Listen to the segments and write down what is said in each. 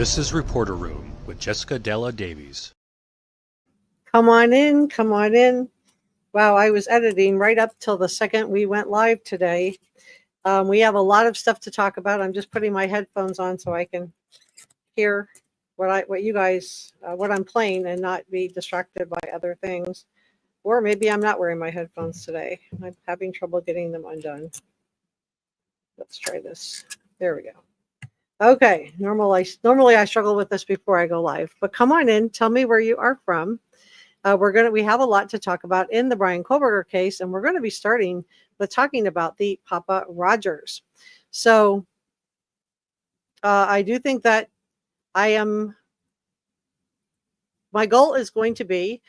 This is Reporter Room with Jessica Della Davies. Come on in, come on in. Wow, I was editing right up till the second we went live today. We have a lot of stuff to talk about. I'm just putting my headphones on so I can hear what you guys, what I'm playing and not be distracted by other things. Or maybe I'm not wearing my headphones today. I'm having trouble getting them undone. Let's try this. There we go. Okay, normally I struggle with this before I go live, but come on in, tell me where you are from. We have a lot to talk about in the Bryan Kohberger case, and we're going to be starting with talking about the Papa Rogers. So I do think that my goal is going to be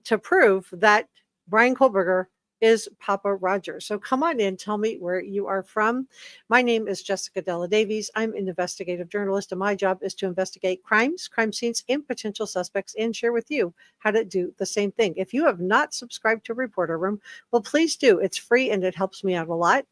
to prove that Bryan Kohberger is Papa Rogers. So come on in, tell me where you are from. My name is Jessica Della Davies. I'm an investigative journalist, and my job is to investigate crimes, crime scenes, and potential suspects, and share with you how to do the same thing. If you have not subscribed to Reporter Room, well, please do. It's free and it helps me out a lot.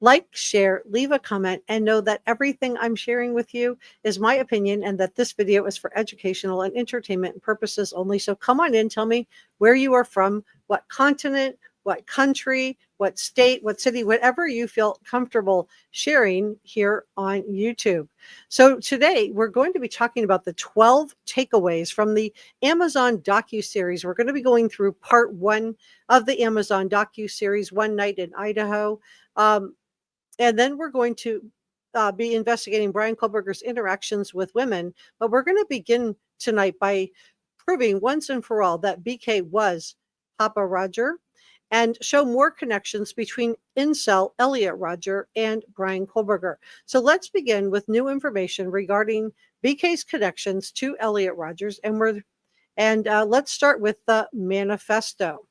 Like, share, leave a comment, and know that everything I'm sharing with you is my opinion and that this video is for educational and entertainment purposes only. So come on in, tell me where you are from, what continent, what country, what state, what city, whatever you feel comfortable sharing here on YouTube. So today we're going to be talking about the 12 takeaways from the Amazon docuseries. We're going to be going through part 1 of the Amazon docuseries, One Night in Idaho. And then we're going to be investigating Bryan Kohberger's interactions with women. But we're going to begin tonight by proving once and for all that BK was Papa Roger and show more connections between incel Elliot Roger and Bryan Kohberger. So let's begin with new information regarding BK's connections to Elliot Rogers. And let's start with the manifesto.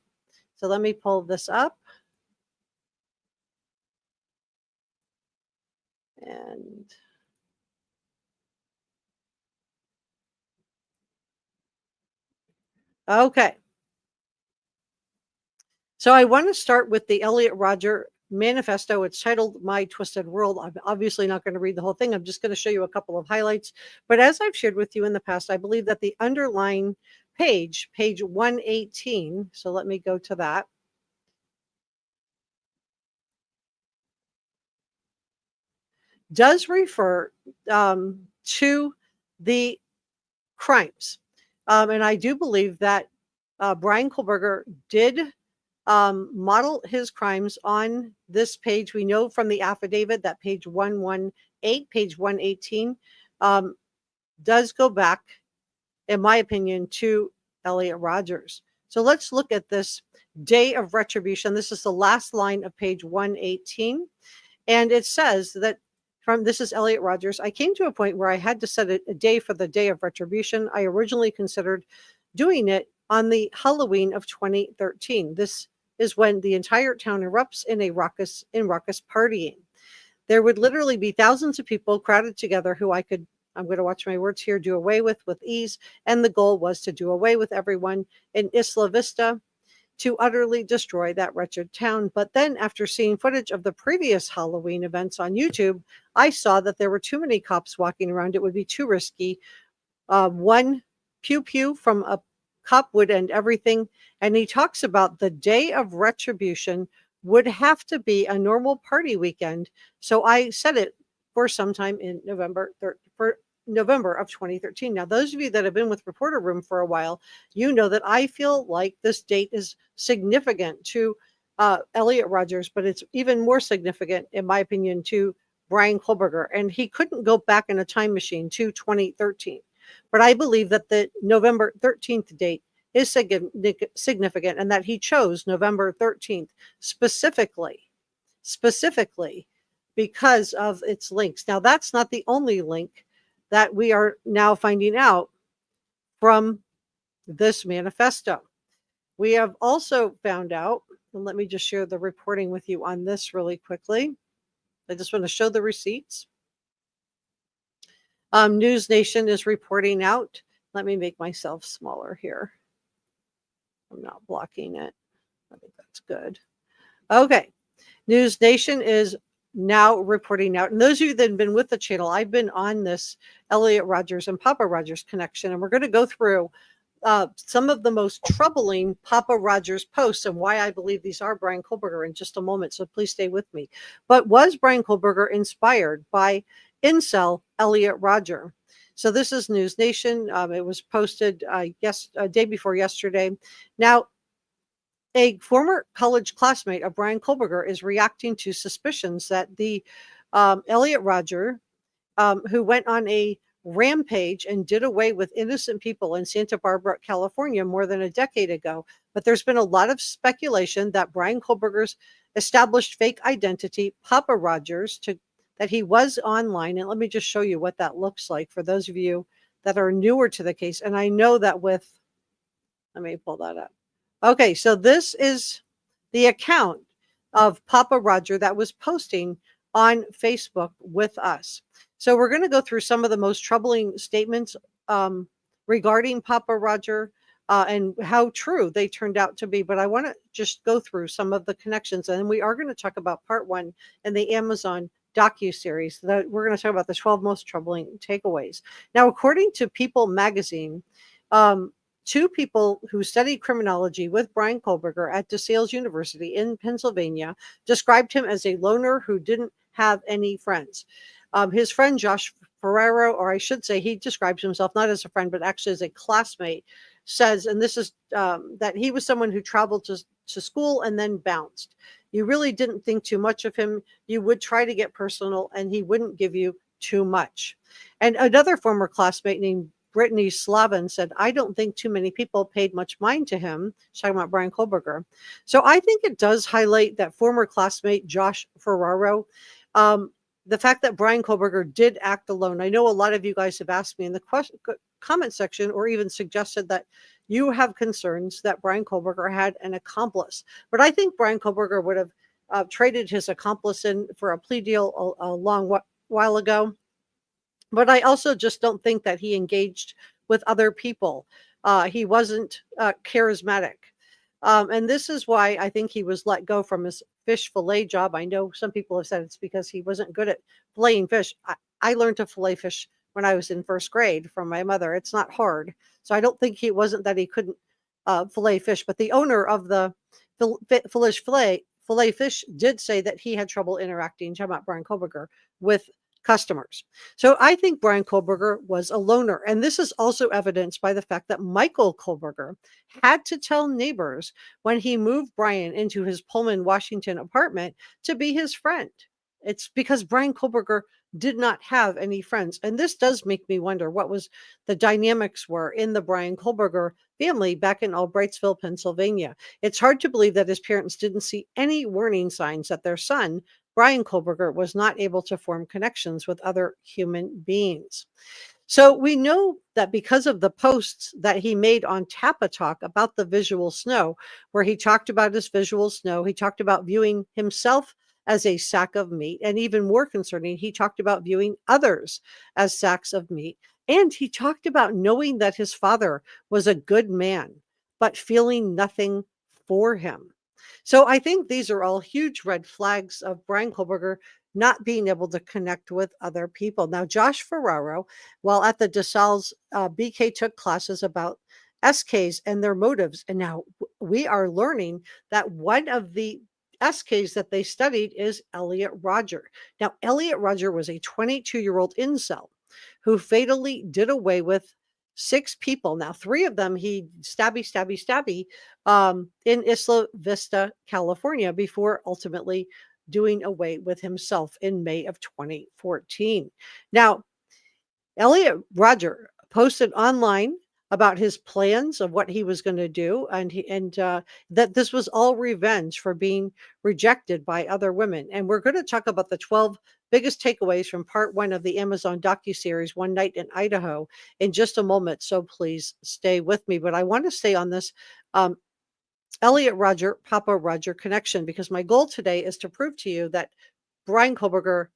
So let me pull this up. And okay. So I want to start with the Elliot Roger manifesto. It's titled My Twisted World. I'm obviously not going to read the whole thing. I'm just going to show you a couple of highlights. But as I've shared with you in the past, I believe that the underlying page 118, so let me go to that. Does refer to the crimes. And I do believe that Bryan Kohberger did model his crimes on this page. We know from the affidavit that page 118, page 118 does go back, in my opinion, to Elliot Rogers. So let's look at this day of retribution. This is the last line of page 118. And it says that this is Elliot Rogers. I came to a point where I had to set a day for the day of retribution. I originally considered doing it on the Halloween of 2013. This is when the entire town erupts in raucous partying. There would literally be thousands of people crowded together who I'm going to watch my words here, do away with ease. And the goal was to do away with everyone in Isla Vista, to utterly destroy that wretched town. But then after seeing footage of the previous Halloween events on YouTube, I saw that there were too many cops walking around. It would be too risky. One pew-pew from a cop would end everything. And he talks about the day of retribution would have to be a normal party weekend. So I set it for sometime in November of 2013. Now, those of you that have been with Reporter Room for a while, you know that I feel like this date is significant to Elliot Rogers, but it's even more significant, in my opinion, to Bryan Kohberger. And he couldn't go back in a time machine to 2013. But I believe that the November 13th date is significant, and that he chose November 13th specifically because of its links. Now, that's not the only link that we are now finding out from this manifesto. We have also found out, and let me just share the reporting with you on this really quickly. I just want to show the receipts. News Nation is reporting out. Let me make myself smaller here. I'm not blocking it. I think that's good. Okay. News Nation is now reporting out. And those of you that have been with the channel, I've been on this Elliot Rogers and Papa Rogers connection, and we're going to go through some of the most troubling Papa Rogers posts and why I believe these are Bryan Kohberger in just a moment. So please stay with me. But was Bryan Kohberger inspired by incel Elliot Rodger? So this is News Nation. It was posted day before yesterday. Now, a former college classmate of Bryan Kohberger is reacting to suspicions that the Elliot Rodger, who went on a rampage and did away with innocent people in Santa Barbara, California, more than a decade ago. But there's been a lot of speculation that Bryan Kohberger's established fake identity, Papa Rogers, that he was online. And let me just show you what that looks like for those of you that are newer to the case. And I know that let me pull that up. Okay, so this is the account of Papa Roger that was posting on Facebook with us. So we're going to go through some of the most troubling statements regarding Papa Roger and how true they turned out to be. But I want to just go through some of the connections. And we are going to talk about part 1 in the Amazon docuseries. That we're going to talk about the 12 most troubling takeaways. Now, according to People magazine, 2 people who studied criminology with Bryan Kohberger at DeSales University in Pennsylvania described him as a loner who didn't have any friends. His friend Josh Ferraro, or I should say he describes himself not as a friend, but actually as a classmate, says, and this is that he was someone who traveled to school and then bounced. You really didn't think too much of him. You would try to get personal and he wouldn't give you too much. And another former classmate named Brittany Slavin said, I don't think too many people paid much mind to him. She's talking about Bryan Kohberger. So I think it does highlight that former classmate Josh Ferraro. The fact that Bryan Kohberger did act alone. I know a lot of you guys have asked me in the comment section or even suggested that you have concerns that Bryan Kohberger had an accomplice. But I think Bryan Kohberger would have traded his accomplice in for a plea deal a long while ago. But I also just don't think that he engaged with other people. He wasn't charismatic. And this is why I think he was let go from his fish fillet job. I know some people have said it's because he wasn't good at filleting fish. I learned to fillet fish when I was in first grade from my mother. It's not hard. So I don't think it wasn't that he couldn't fillet fish. But the owner of the fillet fish did say that he had trouble interacting, talking about Bryan Kohberger, with customers. So I think Bryan Kohberger was a loner. And this is also evidenced by the fact that NICHOL Kohberger had to tell neighbors when he moved Bryan into his Pullman, Washington apartment to be his friend. It's because Bryan Kohberger did not have any friends. And this does make me wonder what was the dynamics were in the Bryan Kohberger family back in Albrightsville, Pennsylvania. It's hard to believe that his parents didn't see any warning signs that their son, Bryan Kohberger, was not able to form connections with other human beings. So we know that because of the posts that he made on Tappa Talk about the visual snow, where he talked about his visual snow, he talked about viewing himself as a sack of meat, and even more concerning, he talked about viewing others as sacks of meat. And he talked about knowing that his father was a good man, but feeling nothing for him. So I think these are all huge red flags of Bryan Kohberger not being able to connect with other people. Now, Josh Ferraro, while at the DeSales, BK took classes about SKs and their motives. And now we are learning that one of the SKs that they studied is Elliot Rodger. Now, Elliot Rodger was a 22-year-old incel who fatally did away with 6 people. Now, 3 of them he stabby in Isla Vista, California, before ultimately doing away with himself in May of 2014. Now, Elliot Rodger posted online about his plans of what he was going to do, and that this was all revenge for being rejected by other women. And we're going to talk about the 12 biggest takeaways from part 1 of the Amazon docuseries One Night in Idaho in just a moment. So please stay with me. But I want to stay on this Elliot Rodger, Papa Rodger connection, because my goal today is to prove to you that Bryan Kohberger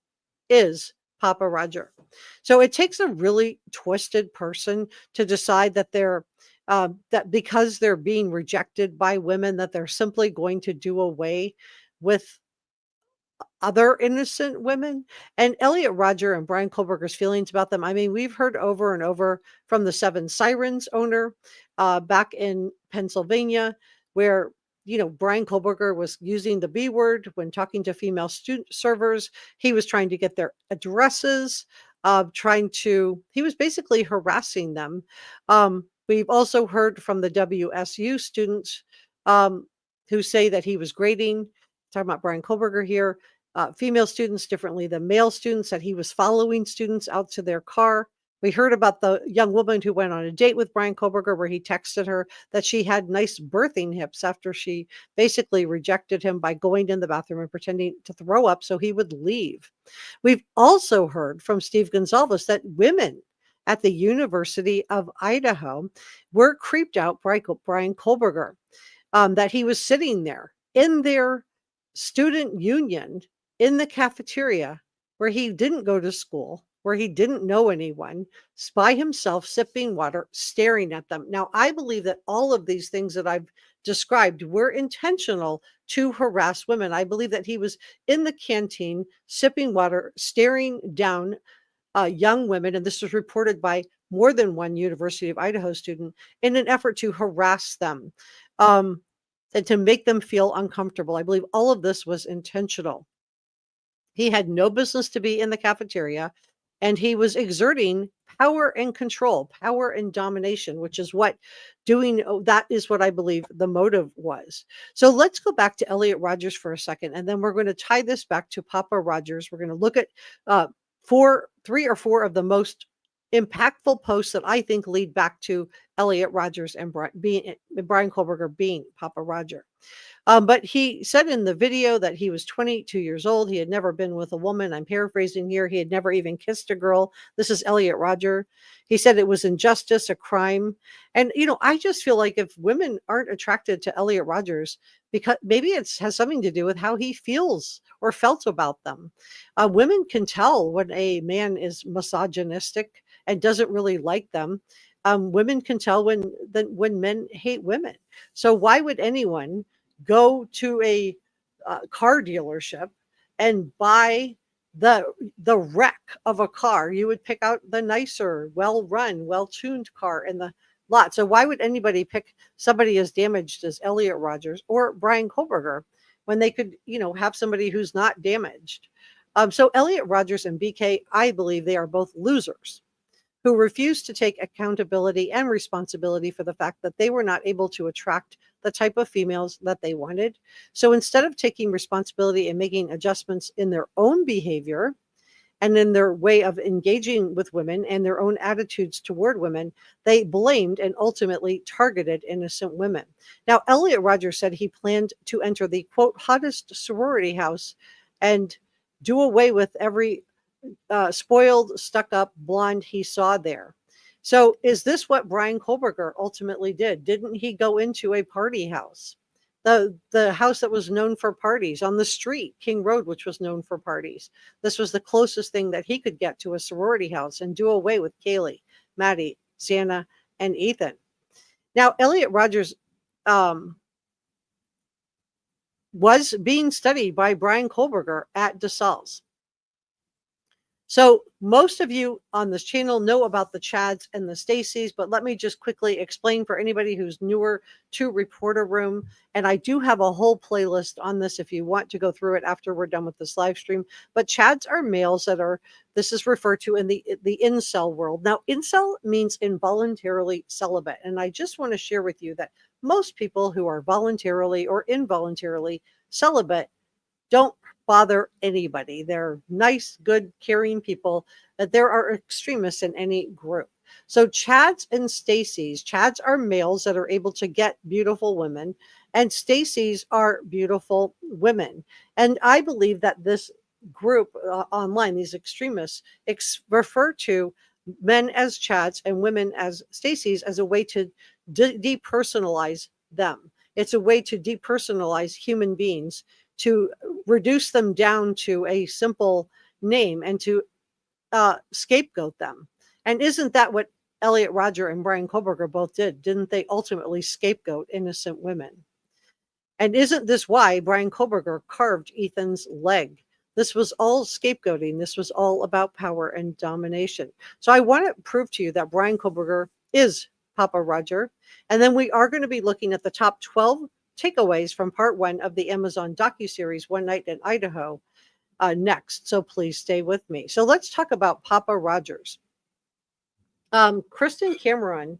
is Papa Rodger. So it takes a really twisted person to decide that that because they're being rejected by women, that they're simply going to do away with other innocent women. And Elliot Rodger and Bryan Kohberger's feelings about them, I mean, we've heard over and over from the Seven Sirens owner back in Pennsylvania, where Bryan Kohberger was using the B word when talking to female student servers. He was trying to get their addresses, he was basically harassing them. We've also heard from the WSU students who say that he was grading, talking about Bryan Kohberger here, female students differently than male students, that he was following students out to their car. We heard about the young woman who went on a date with Bryan Kohberger, where he texted her that she had nice birthing hips after she basically rejected him by going in the bathroom and pretending to throw up so he would leave. We've also heard from Steve Gonsalves that women at the University of Idaho were creeped out by Bryan Kohberger, that he was sitting there in their student union in the cafeteria where he didn't go to school, where he didn't know anyone, by himself, sipping water, staring at them. Now, I believe that all of these things that I've described were intentional to harass women. I believe that he was in the canteen, sipping water, staring down young women, and this was reported by more than one University of Idaho student, in an effort to harass them and to make them feel uncomfortable. I believe all of this was intentional. He had no business to be in the cafeteria, and he was exerting power and control, power and domination, which is what that is what I believe the motive was. So let's go back to Elliot Rodgers for a second, and then we're going to tie this back to Papa Rodgers. We're going to look at 3 or 4 of the most impactful posts that I think lead back to Elliot Rodgers and Bryan Kohberger being Papa Roger. But he said in the video that he was 22 years old. He had never been with a woman. I'm paraphrasing here. He had never even kissed a girl. This is Elliot Rodger. He said it was injustice, a crime. And, I just feel like if women aren't attracted to Elliot Rodgers, because maybe it has something to do with how he feels or felt about them. Women can tell when a man is misogynistic and doesn't really like them. Women can tell when men hate women. So why would anyone go to a car dealership and buy the wreck of a car? You would pick out the nicer, well-run, well-tuned car in the lot. So why would anybody pick somebody as damaged as Elliot Rodgers or Bryan Kohberger when they could, have somebody who's not damaged? So Elliot Rodgers and BK, I believe they are both losers who refuse to take accountability and responsibility for the fact that they were not able to attract the type of females that they wanted. So instead of taking responsibility and making adjustments in their own behavior and in their way of engaging with women and their own attitudes toward women, they blamed and ultimately targeted innocent women. Now, Elliot Rodgers said he planned to enter the, quote, hottest sorority house and do away with every spoiled, stuck-up blonde he saw there. So is this what Bryan Kohberger ultimately did? Didn't he go into a party house? The house that was known for parties on the street, King Road, which was known for parties. This was the closest thing that he could get to a sorority house and do away with Kaylee, Maddie, Xana, and Ethan. Now, Elliot Rodgers was being studied by Bryan Kohberger at DeSalles. So most of you on this channel know about the Chads and the Stacys, but let me just quickly explain for anybody who's newer to Reporter Room. And I do have a whole playlist on this if you want to go through it after we're done with this live stream. But Chads are males that are, this is referred to in the incel world. Now, incel means involuntarily celibate. And I just want to share with you that most people who are voluntarily or involuntarily celibate don't bother anybody. They're nice, good, caring people. There are extremists in any group. So Chads and Stacys, Chads are males that are able to get beautiful women, and Stacys are beautiful women. And I believe that this group online, these extremists, refer to men as Chads and women as Stacys as a way to depersonalize them. It's a way to depersonalize human beings, to reduce them down to a simple name and to scapegoat them. And isn't that what Elliot Rodger and Bryan Kohberger both did? Didn't they ultimately scapegoat innocent women? And isn't this why Bryan Kohberger carved Ethan's leg This was all scapegoating. This was all about power and domination. So I want to prove to you that Bryan Kohberger is Papa Roger. And then we are going to be looking at the top 12 takeaways from part 1 of the Amazon docuseries One Night in Idaho next. So please stay with me. So let's talk about Papa Rogers. Kristen Cameron,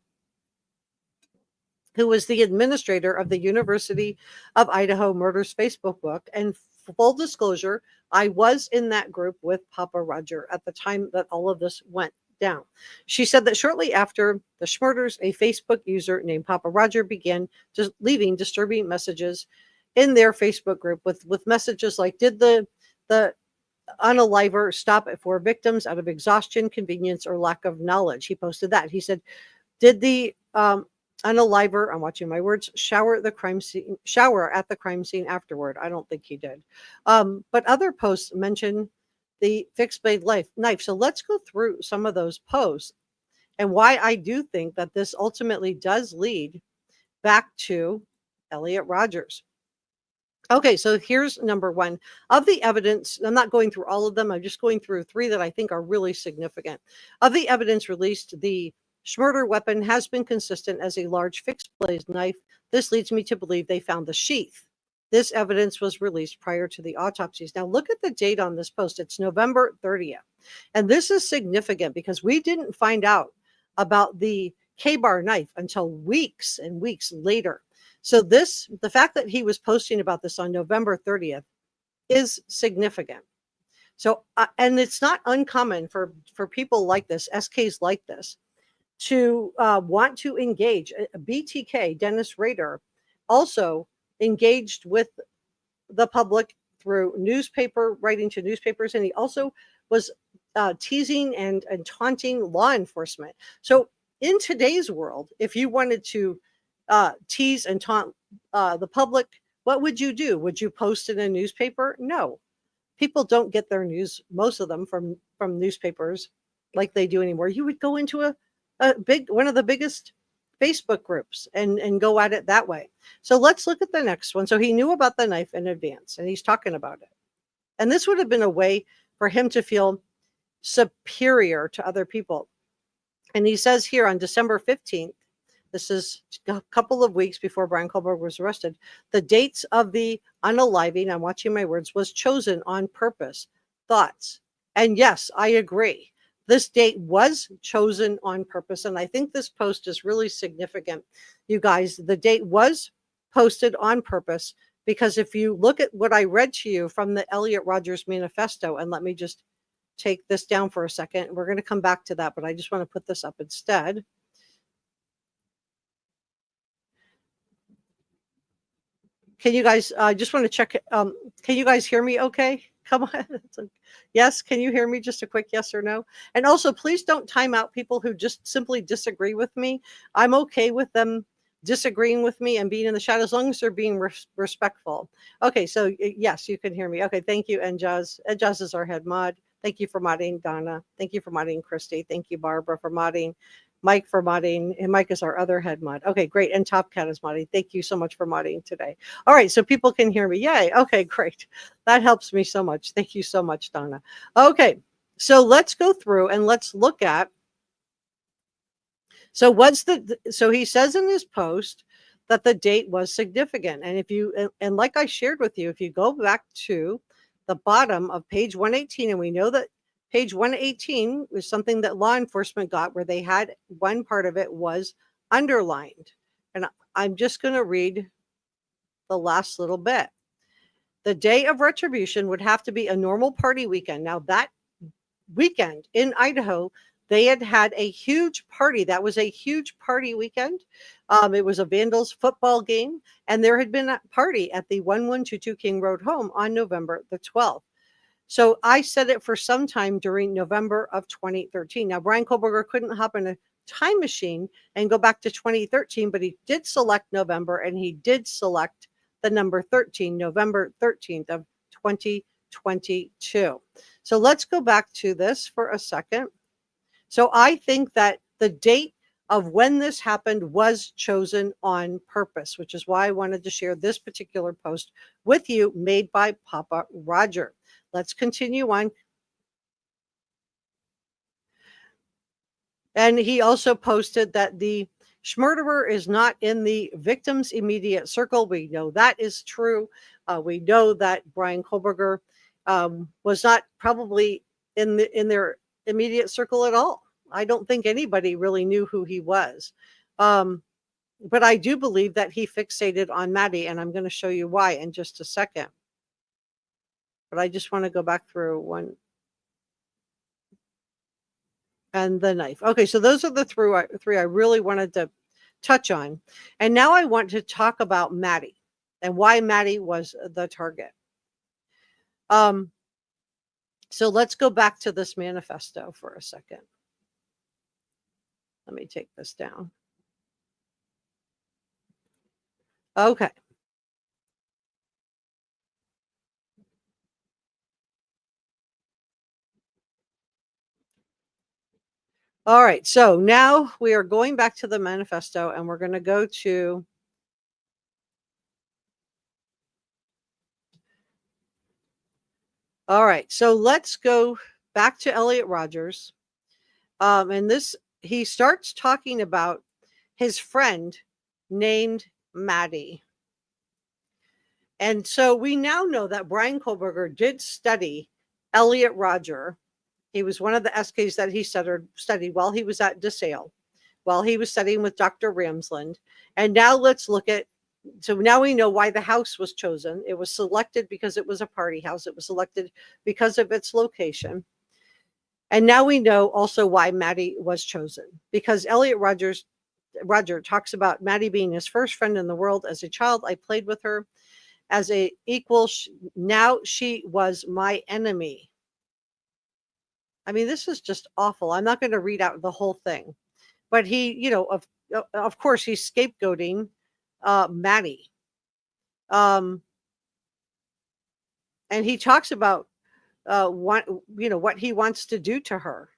who was the administrator of the University of Idaho Murders Facebook book. And full disclosure, I was in that group with Papa Roger at the time that all of this went down. She said that shortly after the Schmurders, a Facebook user named Papa Roger began just leaving disturbing messages in their Facebook group with messages like, did the unaliver stop it for victims out of exhaustion, convenience, or lack of knowledge? He posted that. He said, did the unaliver, I'm watching my words, shower at the crime scene afterward? I don't think he did. But other posts mention the fixed blade knife. So let's go through some of those posts and why I do think that this ultimately does lead back to Elliot Rogers. Okay, so here's number 1 of the evidence. I'm not going through all of them. I'm just going through 3 that I think are really significant. Of the evidence released, the Schmurder weapon has been consistent as a large fixed blade knife. This leads me to believe they found the sheath. This evidence was released prior to the autopsies. Now look at the date on this post. It's November 30th. And this is significant because we didn't find out about the K-bar knife until weeks and weeks later. So the fact that he was posting about this on November 30th is significant. So, and it's not uncommon for people like this, SKs like this, to want to engage. A BTK, Dennis Rader, also engaged with the public through writing to newspapers, and he also was teasing and taunting law enforcement. So in today's world, if you wanted to tease and taunt the public, what would you do? Would you post in a newspaper? No. People don't get their news, most of them, from newspapers like they do anymore. You would go into one of the biggest Facebook groups and go at it that way. So let's look at the next one. So he knew about the knife in advance and he's talking about it. And this would have been a way for him to feel superior to other people. And he says here on December 15th, this is a couple of weeks before Bryan Kohberger was arrested, the dates of the unaliving, I'm watching my words, was chosen on purpose. Thoughts? And yes, I agree. This date was chosen on purpose. And I think this post is really significant. You guys, the date was posted on purpose because if you look at what I read to you from the Elliot Rogers manifesto, and let me just take this down for a second. We're going to come back to that, but I just want to put this up instead. Can you guys, I just want to check, can you guys hear me okay? Come on. Yes, can you hear me? Just a quick yes or no. And also, please don't time out people who just simply disagree with me. I'm okay with them disagreeing with me and being in the chat as long as they're being respectful. Okay, so yes, you can hear me. Okay, thank you, Njaz. Njaz is our head mod. Thank you for modding, Donna. Thank you for modding, Christy. Thank you, Barbara, for modding. Mike for modding, and Mike is our other head mod. Okay, great. And Top Cat is modding. Thank you so much for modding today. All right, so people can hear me. Yay. Okay, great. That helps me so much. Thank you so much, Donna. Okay, so let's go through and let's look at. So so he says in his post that the date was significant. And if you, and like I shared with you, if you go back to the bottom of page 118, and we know that page 118 was something that law enforcement got where they had one part of it was underlined. And I'm just going to read the last little bit. The day of retribution would have to be a normal party weekend. Now that weekend in Idaho, they had a huge party. That was a huge party weekend. It was a Vandals football game. And there had been a party at the 1122 King Road home on November the 12th. So I said it for some time during November of 2013. Now, Bryan Kohberger couldn't hop in a time machine and go back to 2013, but he did select November and he did select the number 13, November 13th of 2022. So let's go back to this for a second. So I think that the date of when this happened was chosen on purpose, which is why I wanted to share this particular post with you made by Papa Roger. let's continue on. And he also posted that the murderer is not in the victim's immediate circle. We know that is true. We know that Bryan Kohberger was not probably in their immediate circle at all. I don't think anybody really knew who he was. But I do believe that he fixated on Maddie, and I'm going to show you why in just a second. But I just want to go back through one. And the knife. Okay, so those are the three I really wanted to touch on. And now I want to talk about Maddie and why Maddie was the target. So let's go back to this manifesto for a second. Let me take this down. Okay. All right, so now we are going back to the manifesto, and we're going to go to all right, so let's go back to Elliot Rogers. And this, he starts talking about his friend named Maddie. And so we now know that Bryan Kohberger did study Elliot Rogers. He was one of the SKs that he studied while he was at DeSale, while he was studying with Dr. Ramsland. And now let's look at, so now we know why the house was chosen. It was selected because it was a party house. It was selected because of its location. And now we know also why Maddie was chosen, because Elliot Rogers talks about Maddie being his first friend in the world. As a child, I played with her as a equal. Now she was my enemy. I mean, this is just awful. I'm not going to read out the whole thing, but he, you know, of course, he's scapegoating Maddie. And he talks about what he wants to do to her,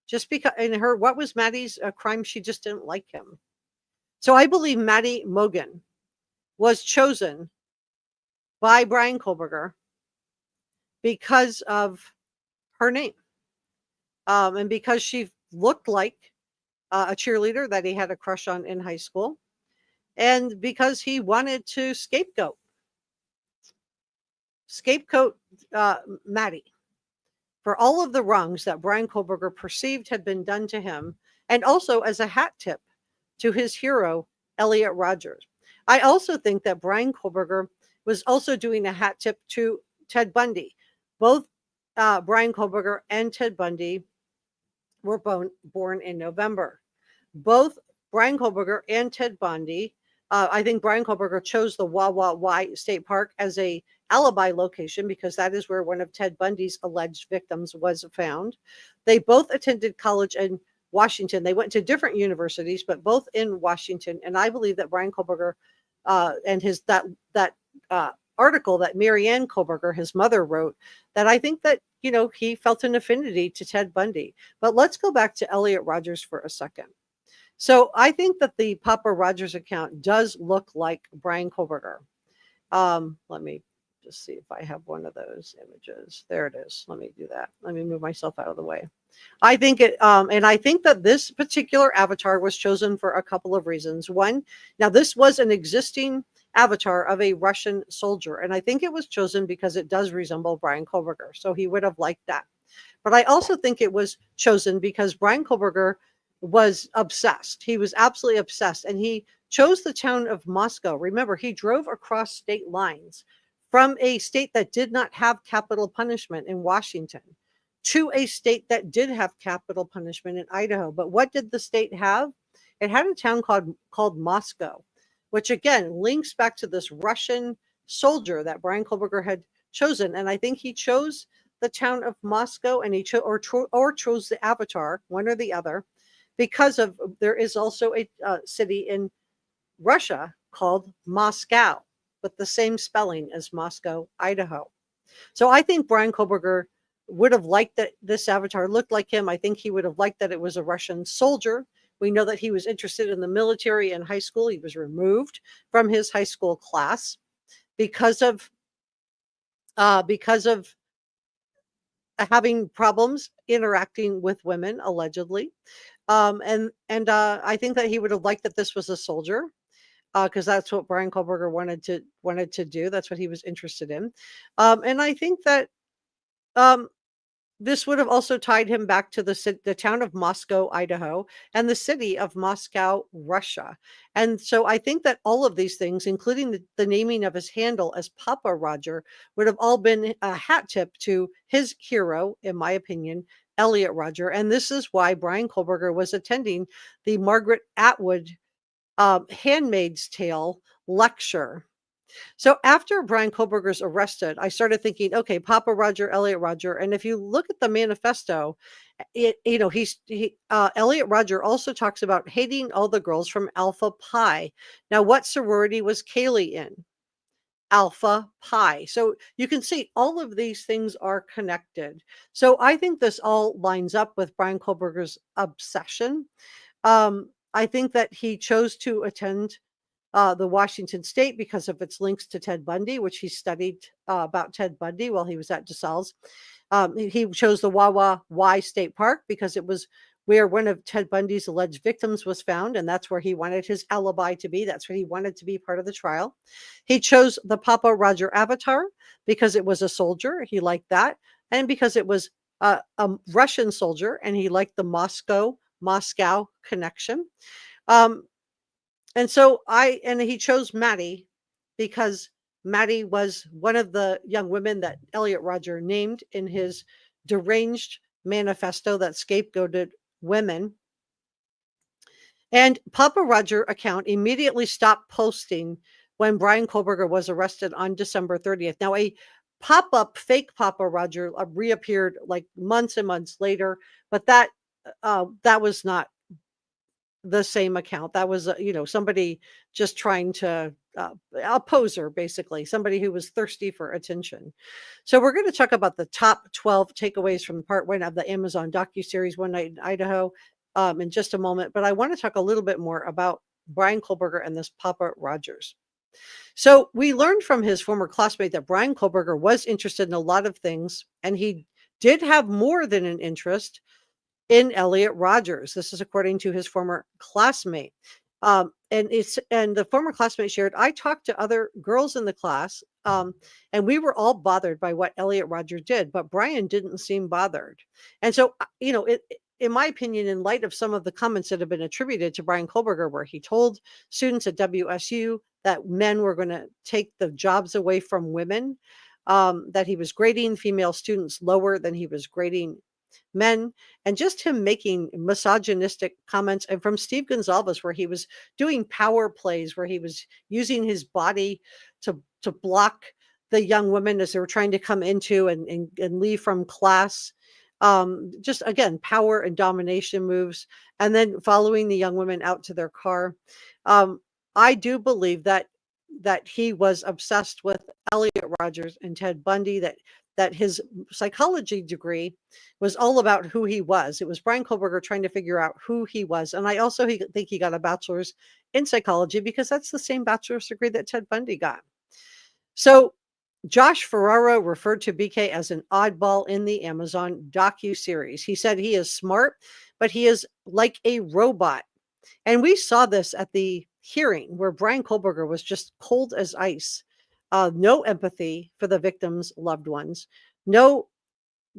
just because what was Maddie's crime? She just didn't like him. So I believe Maddie Mogen was chosen by Bryan Kohberger because of her name. And because she looked like a cheerleader that he had a crush on in high school, and because he wanted to scapegoat Maddie for all of the wrongs that Bryan Kohberger perceived had been done to him, and also as a hat tip to his hero, Elliot Rogers. I also think that Bryan Kohberger was also doing a hat tip to Ted Bundy. Both Bryan Kohberger and Ted Bundy were born in November. Both Bryan Kohberger and Ted Bundy, I think Bryan Kohberger chose the Wah State Park as a alibi location because that is where one of Ted Bundy's alleged victims was found. They both attended college in Washington. They went to different universities, but both in Washington. And I believe that Bryan Kohberger and his that article that Marianne Kohberger, his mother, wrote, that I think that, you know, he felt an affinity to Ted Bundy. But let's go back to Elliot Rogers for a second. So I think that the Papa Rogers account does look like Bryan Kohberger. Let me just see if I have one of those images. There it is. Let me do that. Let me move myself out of the way. I think it, and I think that this particular avatar was chosen for a couple of reasons. One, now this was an existing avatar of a Russian soldier, and I think it was chosen because it does resemble Bryan Kohberger, so he would have liked that. But I also think it was chosen because Bryan Kohberger was obsessed. He was absolutely obsessed, and he chose the town of Moscow. Remember, he drove across state lines from a state that did not have capital punishment in Washington to a state that did have capital punishment in Idaho. But what did the state have? It had a town called Moscow, which again links back to this Russian soldier that Bryan Kohberger had chosen. And I think he chose the town of Moscow, and he chose the avatar, one or the other, because of there is also a city in Russia called Moscow with the same spelling as Moscow, Idaho. So I think Bryan Kohberger would have liked that this avatar looked like him. I think he would have liked that it was a Russian soldier. We know that he was interested in the military in high school. He was removed from his high school class because of having problems interacting with women, allegedly. And I think that he would have liked that this was a soldier, because that's what Bryan Kohberger wanted to do. That's what he was interested in. And I think that um, this would have also tied him back to the town of Moscow, Idaho, and the city of Moscow, Russia. And so I think that all of these things, including the naming of his handle as Papa Roger, would have all been a hat tip to his hero, in my opinion, Elliot Roger. And this is why Bryan Kohberger was attending the Margaret Atwood Handmaid's Tale lecture. So after Bryan Kohberger's arrested, I started thinking, okay, Papa Roger, Elliot Roger, and if you look at the manifesto, Elliot Roger also talks about hating all the girls from Alpha Pi. Now, what sorority was Kaylee in? Alpha Pi. So you can see all of these things are connected. So I think this all lines up with Bryan Kohberger's obsession. I think that he chose to attend the Washington State because of its links to Ted Bundy, which he studied about Ted Bundy while he was at DeSales. He chose the Wawa Y State Park because it was where one of Ted Bundy's alleged victims was found, and that's where he wanted his alibi to be. That's what he wanted to be part of the trial. He chose the Papa Roger Avatar because it was a soldier. He liked that. And because it was a Russian soldier, and he liked the Moscow connection. And he chose Maddie because Maddie was one of the young women that Elliot Roger named in his deranged manifesto that scapegoated women. And Papa Roger account immediately stopped posting when Bryan Kohberger was arrested on December 30th. Now, a pop-up fake Papa Roger reappeared like months and months later, but that was not the same account. That was, somebody just trying to, a poser, basically, somebody who was thirsty for attention. So we're going to talk about the top 12 takeaways from part 1 of the Amazon docuseries One Night in Idaho in just a moment. But I want to talk a little bit more about Bryan Kohberger and this Papa Rogers. So we learned from his former classmate that Bryan Kohberger was interested in a lot of things, and he did have more than an interest in Elliot Rogers. This is according to his former classmate. And the former classmate shared, I talked to other girls in the class, and we were all bothered by what Elliot Rogers did, but Bryan didn't seem bothered. And so, in my opinion, in light of some of the comments that have been attributed to Bryan Kohberger, where he told students at WSU that men were going to take the jobs away from women, that he was grading female students lower than he was grading men, and just him making misogynistic comments, and from Steve Gonzalez, where he was doing power plays, where he was using his body to block the young women as they were trying to come into and leave from class. Just again, power and domination moves, and then following the young women out to their car. I do believe that he was obsessed with Elliot Rogers and Ted Bundy, that his psychology degree was all about who he was. It was Bryan Kohberger trying to figure out who he was. And I also think he got a bachelor's in psychology because that's the same bachelor's degree that Ted Bundy got. So Josh Ferraro referred to BK as an oddball in the Amazon docuseries. He said he is smart, but he is like a robot. And we saw this at the hearing where Bryan Kohberger was just cold as ice. No empathy for the victim's loved ones, no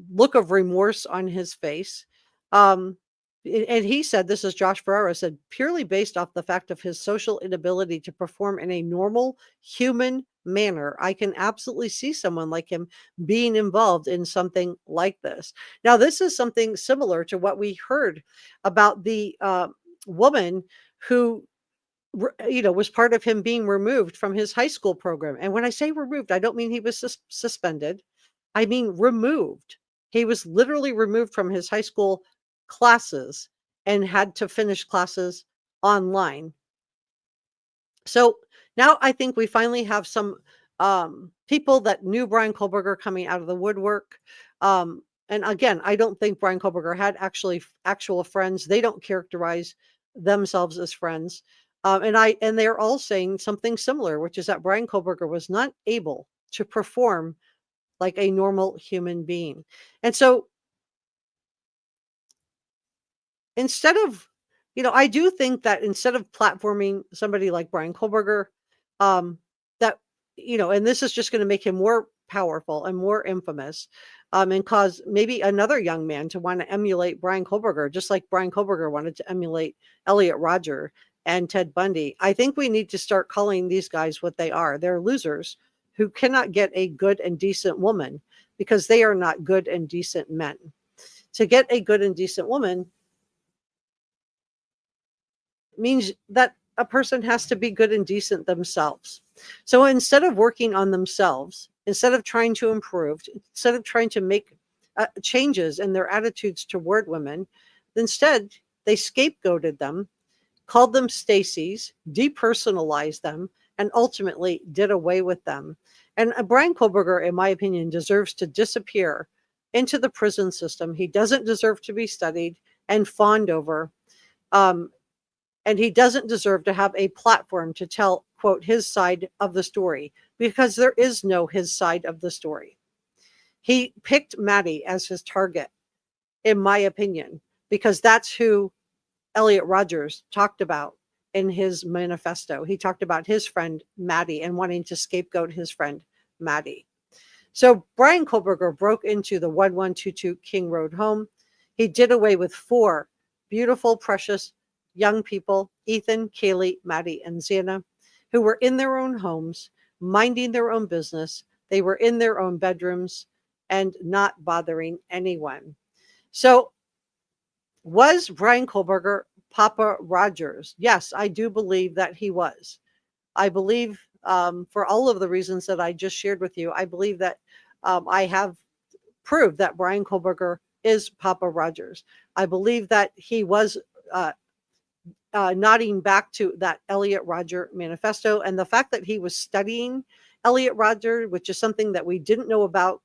look of remorse on his face. And he said, this is Josh Ferraro said, purely based off the fact of his social inability to perform in a normal human manner, I can absolutely see someone like him being involved in something like this. Now, this is something similar to what we heard about the woman who was part of him being removed from his high school program. And when I say removed, I don't mean he was suspended. I mean removed. He was literally removed from his high school classes and had to finish classes online. So now I think we finally have some people that knew Bryan Kohberger coming out of the woodwork. And again, I don't think Bryan Kohberger had actual friends. They don't characterize themselves as friends. And they're all saying something similar, which is that Bryan Kohberger was not able to perform like a normal human being. And so instead of, I do think that instead of platforming somebody like Bryan Kohberger, that, and this is just going to make him more powerful and more infamous, and cause maybe another young man to want to emulate Bryan Kohberger, just like Bryan Kohberger wanted to emulate Elliot Rodger and Ted Bundy. I think we need to start calling these guys what they are. They're losers who cannot get a good and decent woman because they are not good and decent men. To get a good and decent woman means that a person has to be good and decent themselves. So instead of working on themselves, instead of trying to improve, instead of trying to make changes in their attitudes toward women, instead they scapegoated them, called them Stacy's, depersonalized them, and ultimately did away with them. And Bryan Kohberger, in my opinion, deserves to disappear into the prison system. He doesn't deserve to be studied and fawned over. And he doesn't deserve to have a platform to tell, quote, his side of the story, because there is no his side of the story. He picked Maddie as his target, in my opinion, because that's who Elliot Rodgers talked about in his manifesto. He talked about his friend Maddie and wanting to scapegoat his friend Maddie. So Bryan Kohberger broke into the 1122 King Road home. He did away with 4 beautiful, precious young people, Ethan, Kaylee, Maddie, and Xana, who were in their own homes, minding their own business. They were in their own bedrooms and not bothering anyone. So was Bryan Kohberger Papa Rodgers? Yes, I do believe that he was. I believe, for all of the reasons that I just shared with you, I believe that I have proved that Bryan Kohberger is Papa Rodgers. I believe that he was nodding back to that Elliot Rodger manifesto, and the fact that he was studying Elliot Rodger, which is something that we didn't know about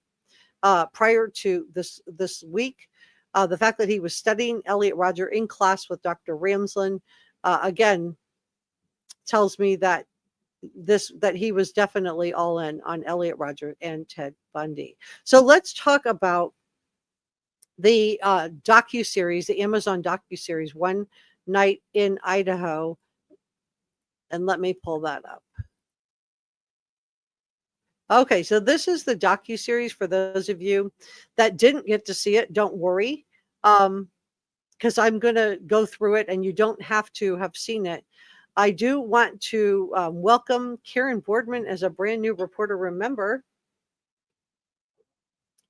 prior to this week. The fact that he was studying Elliot Rodger in class with Dr. Ramsland, again, tells me that he was definitely all in on Elliot Rodger and Ted Bundy. So let's talk about the docuseries, the Amazon docuseries, One Night in Idaho. And let me pull that up. Okay, so this is the docuseries. For those of you that didn't get to see it, don't worry, because I'm going to go through it and you don't have to have seen it. I do want to welcome Karen Boardman as a brand new Reporter Room member.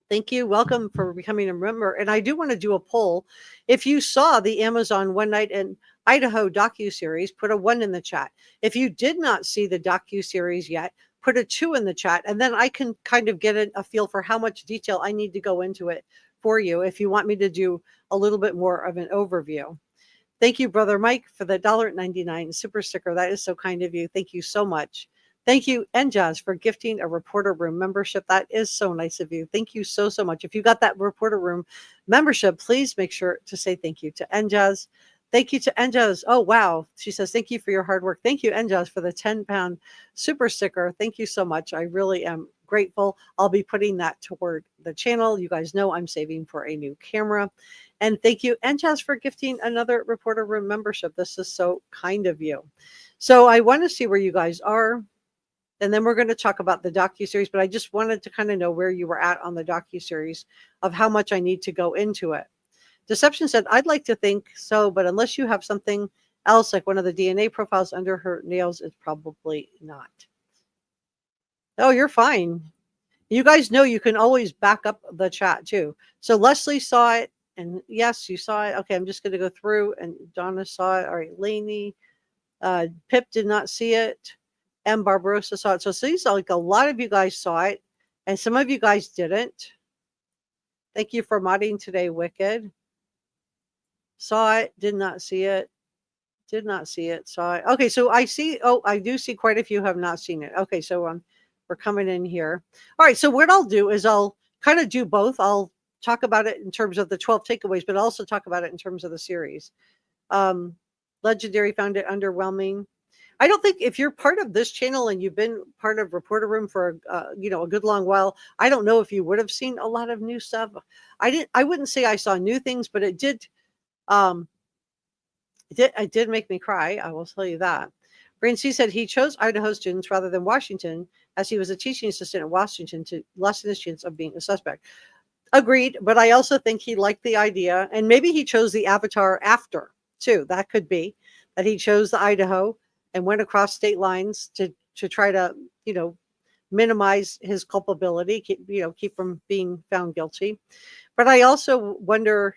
Thank you. Welcome for becoming a member. And I do want to do a poll. If you saw the Amazon One Night in Idaho docuseries, put a 1 in the chat. If you did not see the docuseries yet, put a 2 in the chat. And then I can kind of get a feel for how much detail I need to go into it for you if you want me to do a little bit more of an overview. Thank you, Brother Mike, for the $1.99 super sticker. That is so kind of you. Thank you so much. Thank you, NJAZ, for gifting a Reporter Room membership. That is so nice of you. Thank you so, so much. If you got that Reporter Room membership, please make sure to say thank you to NJAZ. Thank you to NJAZ. Oh, wow. She says, thank you for your hard work. Thank you, NJAZ, for the 10-pound super sticker. Thank you so much. I really am grateful. I'll be putting that toward the channel. You guys know I'm saving for a new camera. And thank you, NJAZ, for gifting another Reporter Room membership. This is so kind of you. So I want to see where you guys are. And then we're going to talk about the docuseries, but I just wanted to kind of know where you were at on the docuseries of how much I need to go into it. Deception said, I'd like to think so, but unless you have something else, like one of the DNA profiles under her nails, it's probably not. Oh, you're fine. You guys know you can always back up the chat too. So Leslie saw it, and yes, you saw it. Okay, I'm just going to go through, and Donna saw it. All right, Lainey, Pip did not see it. M. Barbarossa saw it. So these are like a lot of you guys saw it, and some of you guys didn't. Thank you for modding today, Wicked. Saw it, did not see it, did not see it, saw it. Okay, so I see, oh, I do see quite a few have not seen it. Okay, so we're coming in here. All right, so what I'll do is I'll kind of do both. I'll talk about it in terms of the 12 takeaways, but also talk about it in terms of the series. Legendary found it underwhelming. I don't think if you're part of this channel and you've been part of Reporter Room for a good long while, I don't know if you would have seen a lot of new stuff. I wouldn't say I saw new things, but it did make me cry. I will tell you that. Brain C said he chose Idaho students rather than Washington, as he was a teaching assistant in Washington, to lessen his chance of being a suspect. Agreed, but I also think he liked the idea, and maybe he chose the avatar after too. That could be that he chose the Idaho and went across state lines to try to minimize his culpability, keep from being found guilty. But I also wonder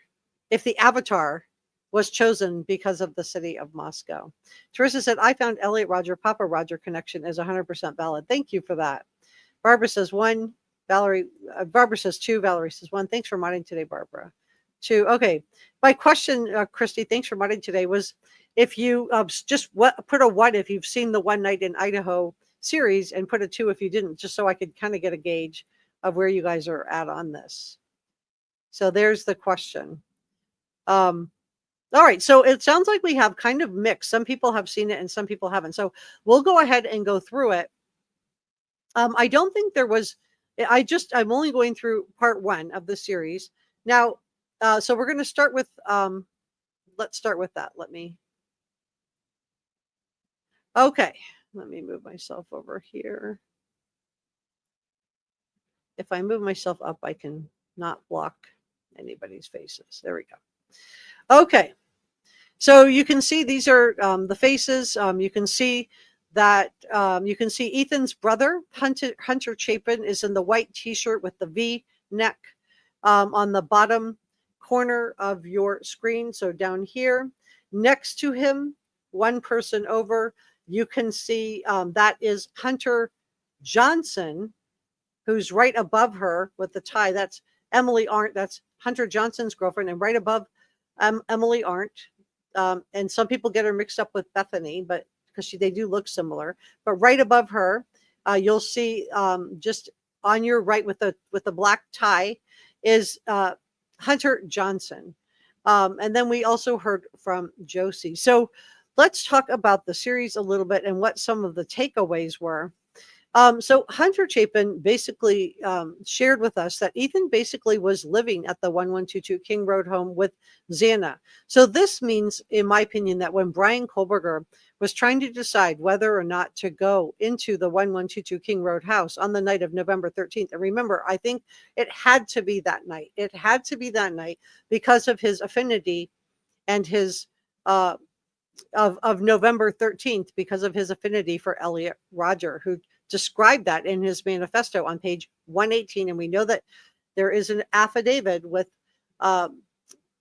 if the avatar was chosen because of the city of Moscow. Teresa said, I found Elliot Roger, Papa Roger connection is 100% valid. Thank you for that. Barbara says 1. Valerie, Barbara says 2. Valerie says 1. Thanks for modding today, Barbara. 2. Okay. My question, Christy, thanks for modding today, was if you put a 1 if you've seen the One Night in Idaho series, and put a 2 if you didn't, just so I could kind of get a gauge of where you guys are at on this. So there's the question. All right, so it sounds like we have kind of mixed. Some people have seen it and some people haven't. So we'll go ahead and go through it. I don't think there was, I'm only going through part 1 of the series. Now, so we're going to start with, let's start with that. Okay, let me move myself over here. If I move myself up, I can not block anybody's faces. There we go. Okay. So you can see these are the faces. You can see that Ethan's brother, Hunter Chapin, is in the white t-shirt with the V neck on the bottom corner of your screen. So down here, next to him, one person over, you can see that is Hunter Johnson, who's right above her with the tie. That's Emily Arndt. That's Hunter Johnson's girlfriend. And right above Emily Arndt, and some people get her mixed up with Bethany, but because they do look similar. But right above her, you'll see just on your right with the black tie is Hunter Johnson. And then we also heard from Josie. So let's talk about the series a little bit and what some of the takeaways were. So Hunter Chapin basically shared with us that Ethan basically was living at the 1122 King Road home with Xana. So this means, in my opinion, that when Bryan Kohberger was trying to decide whether or not to go into the 1122 King Road house on the night of November 13th, and remember, I think it had to be that night. It had to be that night because of his affinity and his of November 13th, because of his affinity for Elliot Roger, who described that in his manifesto on page 118. And we know that there is an affidavit with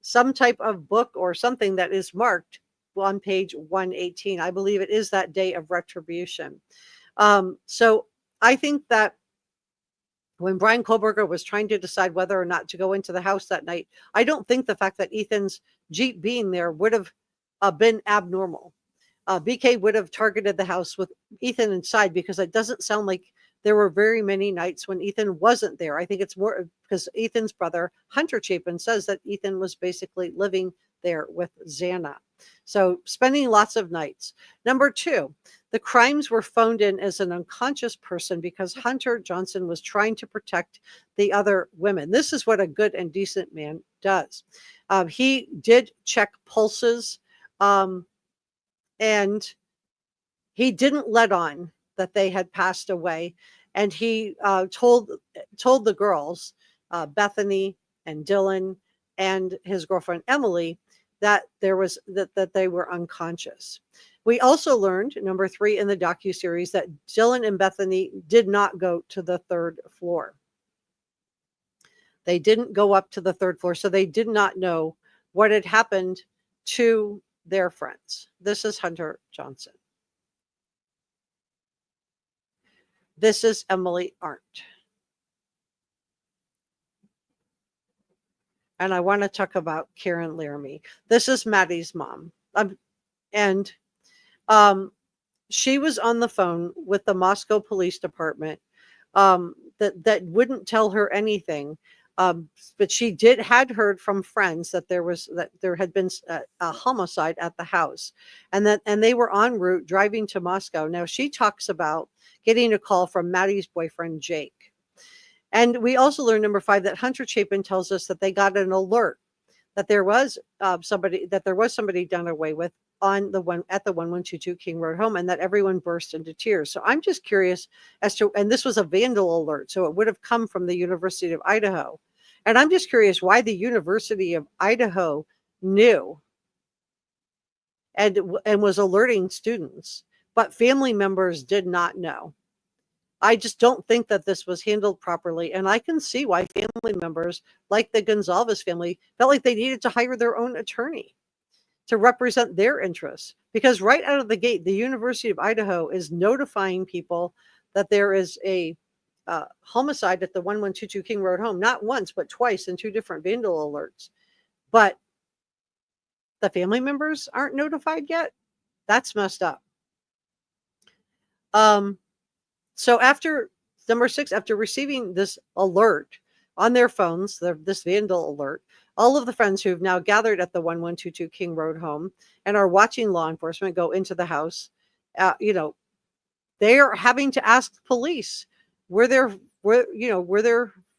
some type of book or something that is marked on page 118. I believe it is that day of retribution. So I think that when Bryan Kohberger was trying to decide whether or not to go into the house that night, I don't think the fact that Ethan's Jeep being there would have been abnormal. BK would have targeted the house with Ethan inside, because it doesn't sound like there were very many nights when Ethan wasn't there. I think it's more because Ethan's brother, Hunter Chapin, says that Ethan was basically living there with Xana. So spending lots of nights. Number 2, the crimes were phoned in as an unconscious person because Hunter Johnson was trying to protect the other women. This is what a good and decent man does. He did check pulses, and he didn't let on that they had passed away. And he told the girls, Bethany and Dylan and his girlfriend Emily, that that they were unconscious. We also learned, number 3 in the docuseries, that Dylan and Bethany did not go to the 3rd floor. They didn't go up to the 3rd floor, so they did not know what had happened to their friends. This is Hunter Johnson. This is Emily Arndt. And I want to talk about Karen Laramie. This is Maddie's mom. And she was on the phone with the Moscow Police Department that wouldn't tell her anything But she had heard from friends that there had been a homicide at the house, and they were en route driving to Moscow. Now she talks about getting a call from Maddie's boyfriend Jake, and we also learned, number 5, that Hunter Chapin tells us that they got an alert that there was somebody done away with at the 1122 King Road home, and that everyone burst into tears. So I'm just curious as to, and this was a vandal alert, so it would have come from the University of Idaho. And I'm just curious why the University of Idaho knew and was alerting students, but family members did not know. I just don't think that this was handled properly. And I can see why family members, like the Gonzalez family, felt like they needed to hire their own attorney to represent their interests. Because right out of the gate, the University of Idaho is notifying people that there is a homicide at the 1122 King Road home, not once, but twice in 2 different vandal alerts. But the family members aren't notified yet. That's messed up. So after number 6, after receiving this alert on their phones, this vandal alert, all of the friends who've now gathered at the 1122 King Road home and are watching law enforcement go into the house, they are having to ask police, were there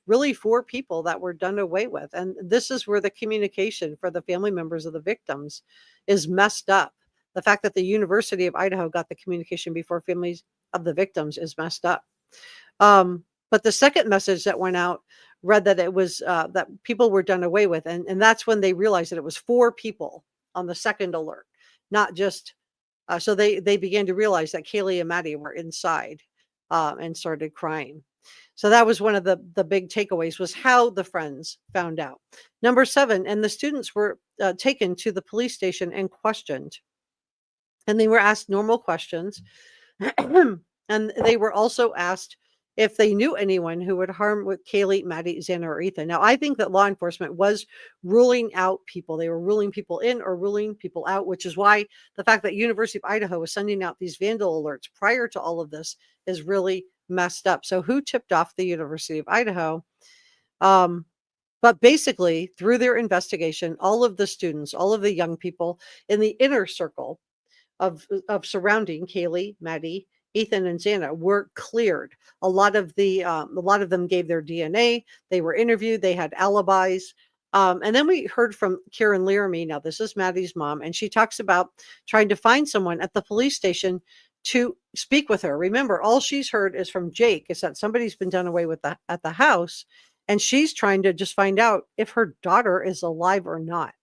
really 4 people that were done away with? And this is where the communication for the family members of the victims is messed up. The fact that the University of Idaho got the communication before families of the victims is messed up. But the second message that went out read that it was that people were done away with. And that's when they realized that it was 4 people on the second alert, not just, so they began to realize that Kaylee and Maddie were inside and started crying. So that was one of the big takeaways, was how the friends found out. Number 7, and the students were taken to the police station and questioned. And they were asked normal questions. And they were also asked if they knew anyone who would harm with Kaylee, Maddie, Xana, or Ethan. Now, I think that law enforcement was ruling out people. They were ruling people in or ruling people out, which is why the fact that University of Idaho was sending out these vandal alerts prior to all of this is really messed up. So who tipped off the University of Idaho? But basically, through their investigation, all of the students, all of the young people in the inner circle of surrounding Kaylee, Maddie, Ethan, and Xana were cleared. A lot of them gave their DNA. They were interviewed. They had alibis. And then we heard from Karen Laramie. Now, this is Maddie's mom, and she talks about trying to find someone at the police station to speak with her. Remember, all she's heard is from Jake, is that somebody's been done away with at the house, and she's trying to just find out if her daughter is alive or not.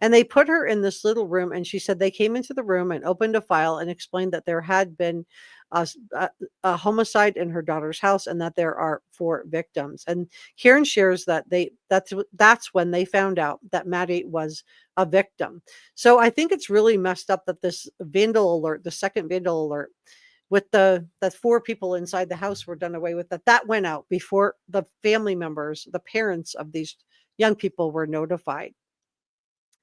And they put her in this little room, and she said they came into the room and opened a file and explained that there had been a homicide in her daughter's house and that there are 4 victims. And Karen shares that that's when they found out that Maddie was a victim. So I think it's really messed up that this vandal alert, the second vandal alert, with that 4 people inside the house were done away with, that went out before the family members, the parents of these young people, were notified.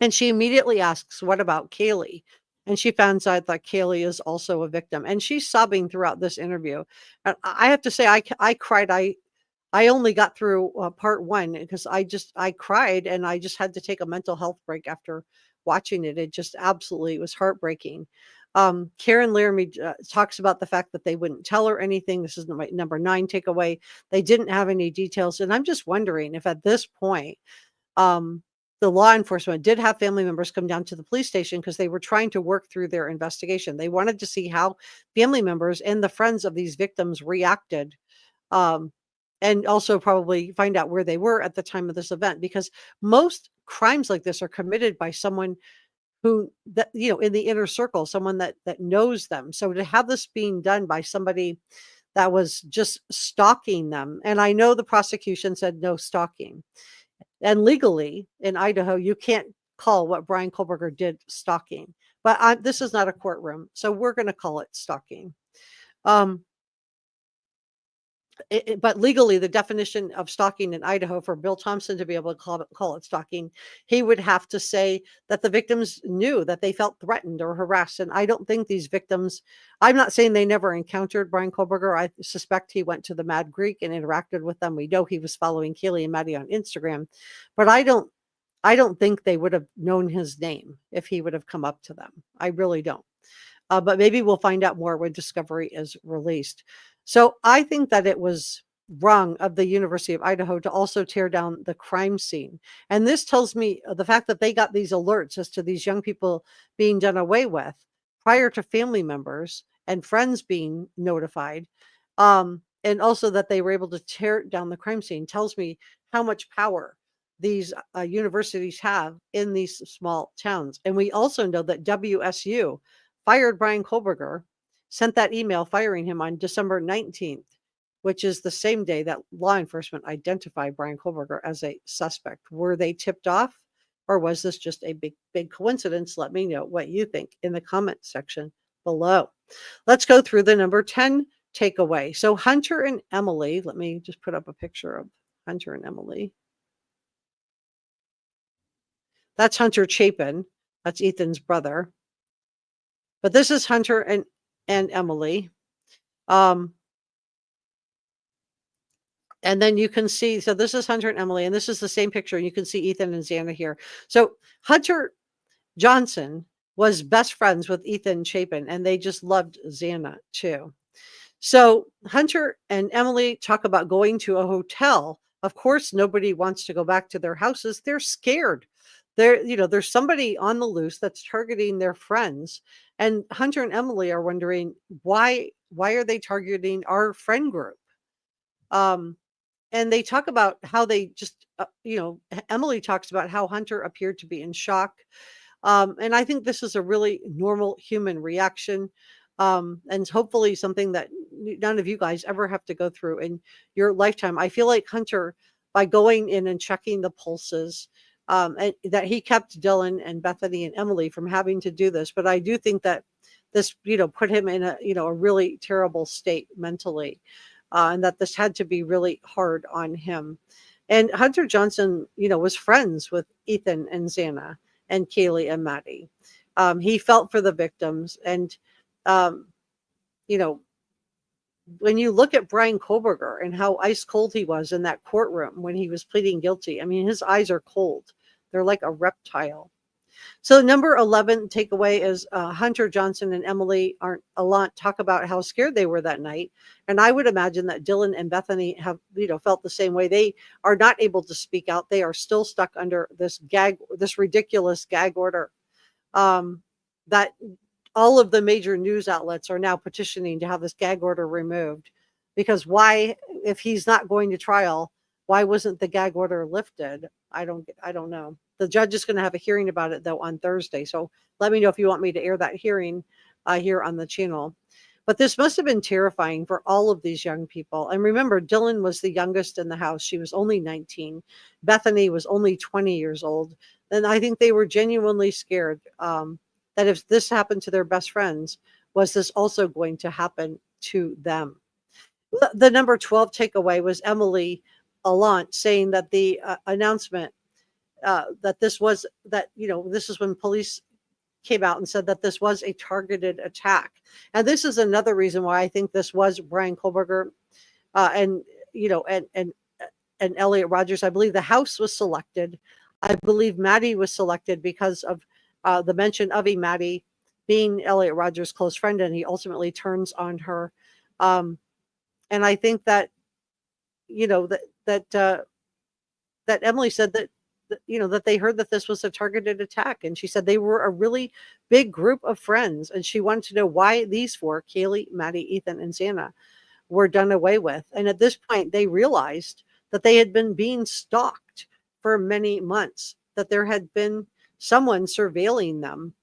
And she immediately asks, what about Kaylee? And she finds out that Kaylee is also a victim. And she's sobbing throughout this interview. And I have to say, I cried. I only got through part 1 because I cried, and I just had to take a mental health break after watching it. It just absolutely was heartbreaking. Karen Laramie talks about the fact that they wouldn't tell her anything. This is my number 9 takeaway. They didn't have any details. And I'm just wondering if at this point, the law enforcement did have family members come down to the police station because they were trying to work through their investigation. They wanted to see how family members and the friends of these victims reacted, and also probably find out where they were at the time of this event, because most crimes like this are committed by someone who, that in the inner circle, someone that knows them. So to have this being done by somebody that was just stalking them, and I know the prosecution said no stalking. And legally in Idaho, you can't call what Bryan Kohberger did stalking. But this is not a courtroom, so we're going to call it stalking. but legally, the definition of stalking in Idaho, for Bill Thompson to be able to call it stalking, he would have to say that the victims knew that they felt threatened or harassed. And I don't think these victims, I'm not saying they never encountered Bryan Kohberger. I suspect he went to the Mad Greek and interacted with them. We know he was following Kaylee and Maddie on Instagram, but I don't think they would have known his name if he would have come up to them. I really don't. But maybe we'll find out more when Discovery is released. So I think that it was wrong of the University of Idaho to also tear down the crime scene. And this tells me the fact that they got these alerts as to these young people being done away with prior to family members and friends being notified. And also that they were able to tear down the crime scene tells me how much power these universities have in these small towns. And we also know that WSU fired Bryan Kohberger, sent that email firing him on December 19th, which is the same day that law enforcement identified Bryan Kohberger as a suspect. Were they tipped off, or was this just a big coincidence? Let me know what you think in the comment section below. Let's go through the number 10 takeaway. So Hunter and Emily, let me just put up a picture of Hunter and Emily. That's Hunter Chapin. That's Ethan's brother. But this is Hunter and Emily. And then you can see, so this is Hunter and Emily, and this is the same picture. You can see Ethan and Xana here. So Hunter Johnson was best friends with Ethan Chapin, and they just loved Xana too. So Hunter and Emily talk about going to a hotel. Of course, nobody wants to go back to their houses. They're scared. There's somebody on the loose that's targeting their friends. And Hunter and Emily are wondering why are they targeting our friend group? And they talk about how they just, Emily talks about how Hunter appeared to be in shock. And I think this is a really normal human reaction. And hopefully something that none of you guys ever have to go through in your lifetime. I feel like Hunter, by going in and checking the pulses, and that he kept Dylan and Bethany and Emily from having to do this. But I do think that this, put him in a really terrible state mentally, and that this had to be really hard on him. And Hunter Johnson, was friends with Ethan and Xana and Kaylee and Maddie. He felt for the victims. And, when you look at Bryan Kohberger and how ice cold he was in that courtroom when he was pleading guilty, I mean, his eyes are cold. They're like a reptile. So number 11 takeaway is Hunter Johnson and Emily talk about how scared they were that night. And I would imagine that Dylan and Bethany have, felt the same way. They are not able to speak out. They are still stuck under this ridiculous gag order, that all of the major news outlets are now petitioning to have this gag order removed. Because why, if he's not going to trial, why wasn't the gag order lifted? I don't know. The judge is going to have a hearing about it, though, on Thursday. So let me know if you want me to air that hearing here on the channel. But this must have been terrifying for all of these young people. And remember, Dylan was the youngest in the house. She was only 19. Bethany was only 20 years old. And I think they were genuinely scared that if this happened to their best friends, was this also going to happen to them? The number 12 takeaway was Emily Allant saying that the announcement that this is when police came out and said that this was a targeted attack. And this is another reason why I think this was Bryan Kohberger and Elliot Rogers. I believe the house was selected. I believe Maddie was selected because of the mention of Maddie being Elliot Rogers' close friend, and he ultimately turns on her. And I think that that Emily said that they heard that this was a targeted attack, and she said they were a really big group of friends, and she wanted to know why these four, Kaylee, Maddie, Ethan, and Xana, were done away with. And at this point, they realized that they had been being stalked for many months, that there had been someone surveilling them.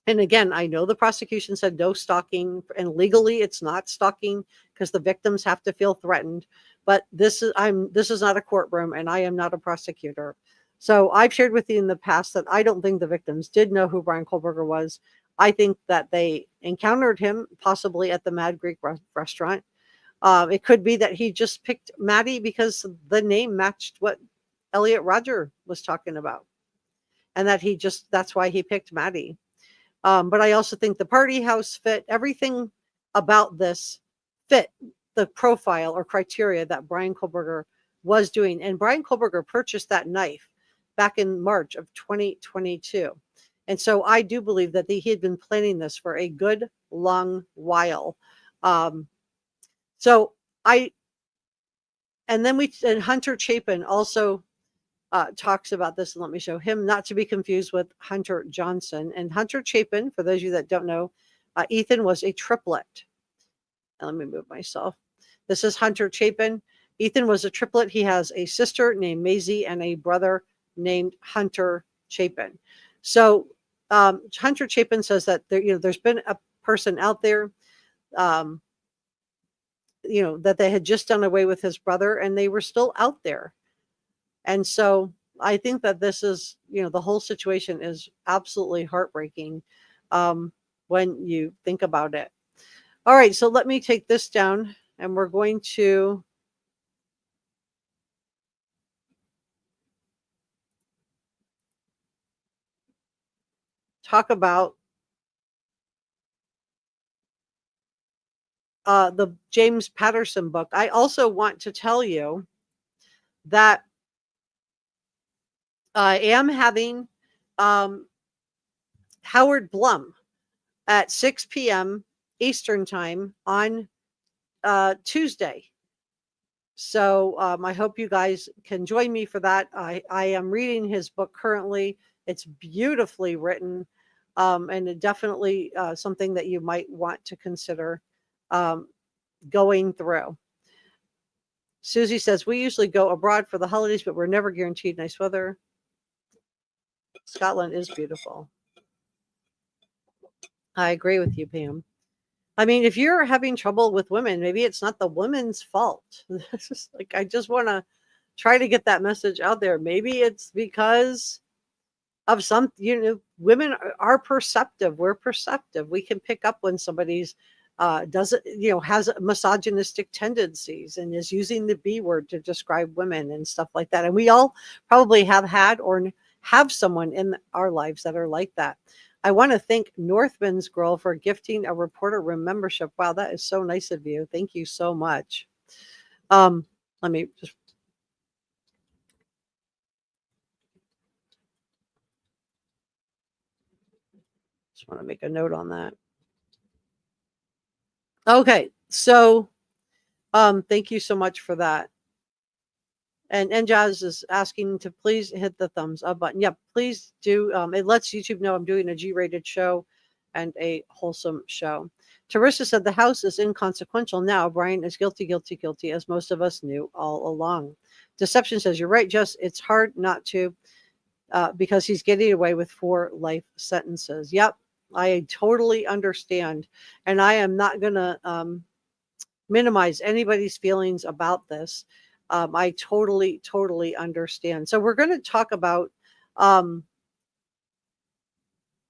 And again, I know the prosecution said no stalking, and legally it's not stalking because the victims have to feel threatened. But this is not a courtroom, and I am not a prosecutor. So I've shared with you in the past that I don't think the victims did know who Bryan Kohberger was. I think that they encountered him possibly at the Mad Greek restaurant. It could be that he just picked Maddie because the name matched what Elliot Rodger was talking about, and that's why he picked Maddie. But I also think the party house fit, everything about this fit the profile or criteria that Bryan Kohberger was doing. And Bryan Kohberger purchased that knife back in March of 2022. And so I do believe that he had been planning this for a good long while. So and Hunter Chapin also talks about this, and let me show him, not to be confused with Hunter Johnson. And Hunter Chapin, for those of you that don't know, Ethan was a triplet. And let me move myself. This is Hunter Chapin. Ethan was a triplet. He has a sister named Maisie and a brother named Hunter Chapin. So Hunter Chapin says that there's been a person out there, that they had just done away with his brother, and they were still out there. And so I think that this is, the whole situation is absolutely heartbreaking when you think about it. All right, so let me take this down, and we're going to talk about the James Patterson book. I also want to tell you that I am having Howard Blum at 6 p.m. Eastern time on Tuesday. So I hope you guys can join me for that. I am reading his book currently. It's beautifully written, and definitely something that you might want to consider going through. Susie says, we usually go abroad for the holidays, but we're never guaranteed nice weather. Scotland is beautiful. I agree with you, Pam. I mean, if you're having trouble with women, maybe it's not the woman's fault. I just want to try to get that message out there. Maybe it's because of women are perceptive. We're perceptive. We can pick up when somebody's has misogynistic tendencies and is using the B word to describe women and stuff like that. And we all probably have had or have someone in our lives that are like that. I want to thank Northman's Girl for gifting a Reporter Room membership. Wow, that is so nice of you. Thank you so much. Let me just want to make a note on that. Okay, so thank you so much for that. And Jazz is asking to please hit the thumbs up button. Yeah, please do. It lets YouTube know I'm doing a G-rated show and a wholesome show. Teresa said the house is inconsequential now. Bryan is guilty, guilty, guilty, as most of us knew all along. Deception says, you're right, Jess. It's hard not to because he's getting away with 4 life sentences. Yep, I totally understand. And I am not going to minimize anybody's feelings about this. I totally, totally understand. So we're going to talk about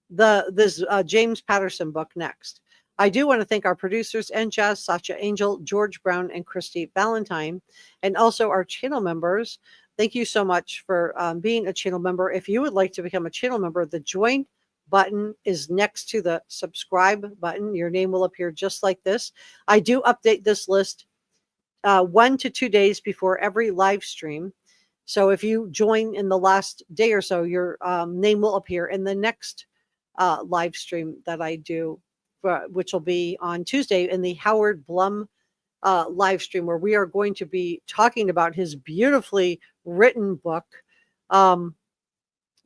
this James Patterson book next. I do want to thank our producers, Jazz, Sacha Angel, George Brown, and Christy Valentine, and also our channel members. Thank you so much for being a channel member. If you would like to become a channel member, the join button is next to the subscribe button. Your name will appear just like this. I do update this list 1 to 2 days before every live stream. So if you join in the last day or so, your name will appear in the next live stream that I do, which will be on Tuesday in the Howard Blum live stream, where we are going to be talking about his beautifully written book.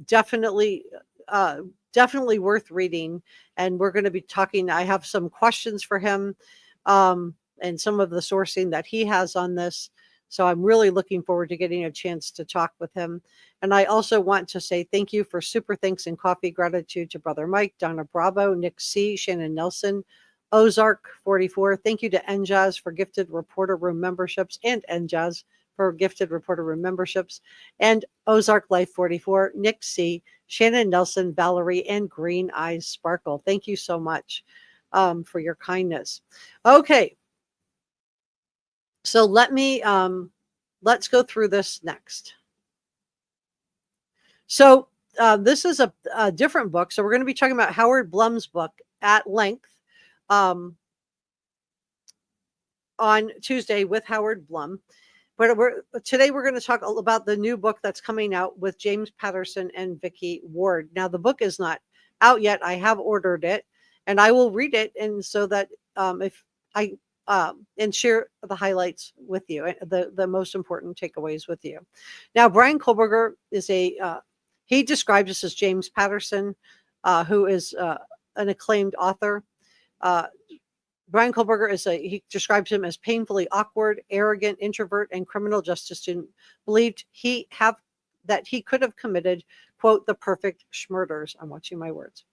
Definitely worth reading. And we're going to be talking. I have some questions for him. And some of the sourcing that he has on this. So I'm really looking forward to getting a chance to talk with him. And I also want to say thank you for super thanks and coffee gratitude to Brother Mike, Donna Bravo, Nick C, Shannon Nelson, Ozark 44. Thank you to NJAZ for gifted Reporter Room memberships, and NJAZ for gifted Reporter Room memberships, and Ozark Life 44, Nick C, Shannon Nelson, Valerie, and Green Eyes Sparkle. Thank you so much for your kindness. Okay. So let's go through this next. So this is a different book. So we're going to be talking about Howard Blum's book at length um, on Tuesday with Howard Blum. But today we're going to talk about the new book that's coming out with James Patterson and Vicky Ward. Now the book is not out yet. I have ordered it, and I will read it, and so that if I and share the highlights with you, the most important takeaways with you. Now Bryan Kohberger is he describes us as James Patterson, who is an acclaimed author. Bryan Kohberger he describes him as painfully awkward, arrogant, introvert, and criminal justice student. Believed that he could have committed, quote, the perfect schmurders. I'm watching my words.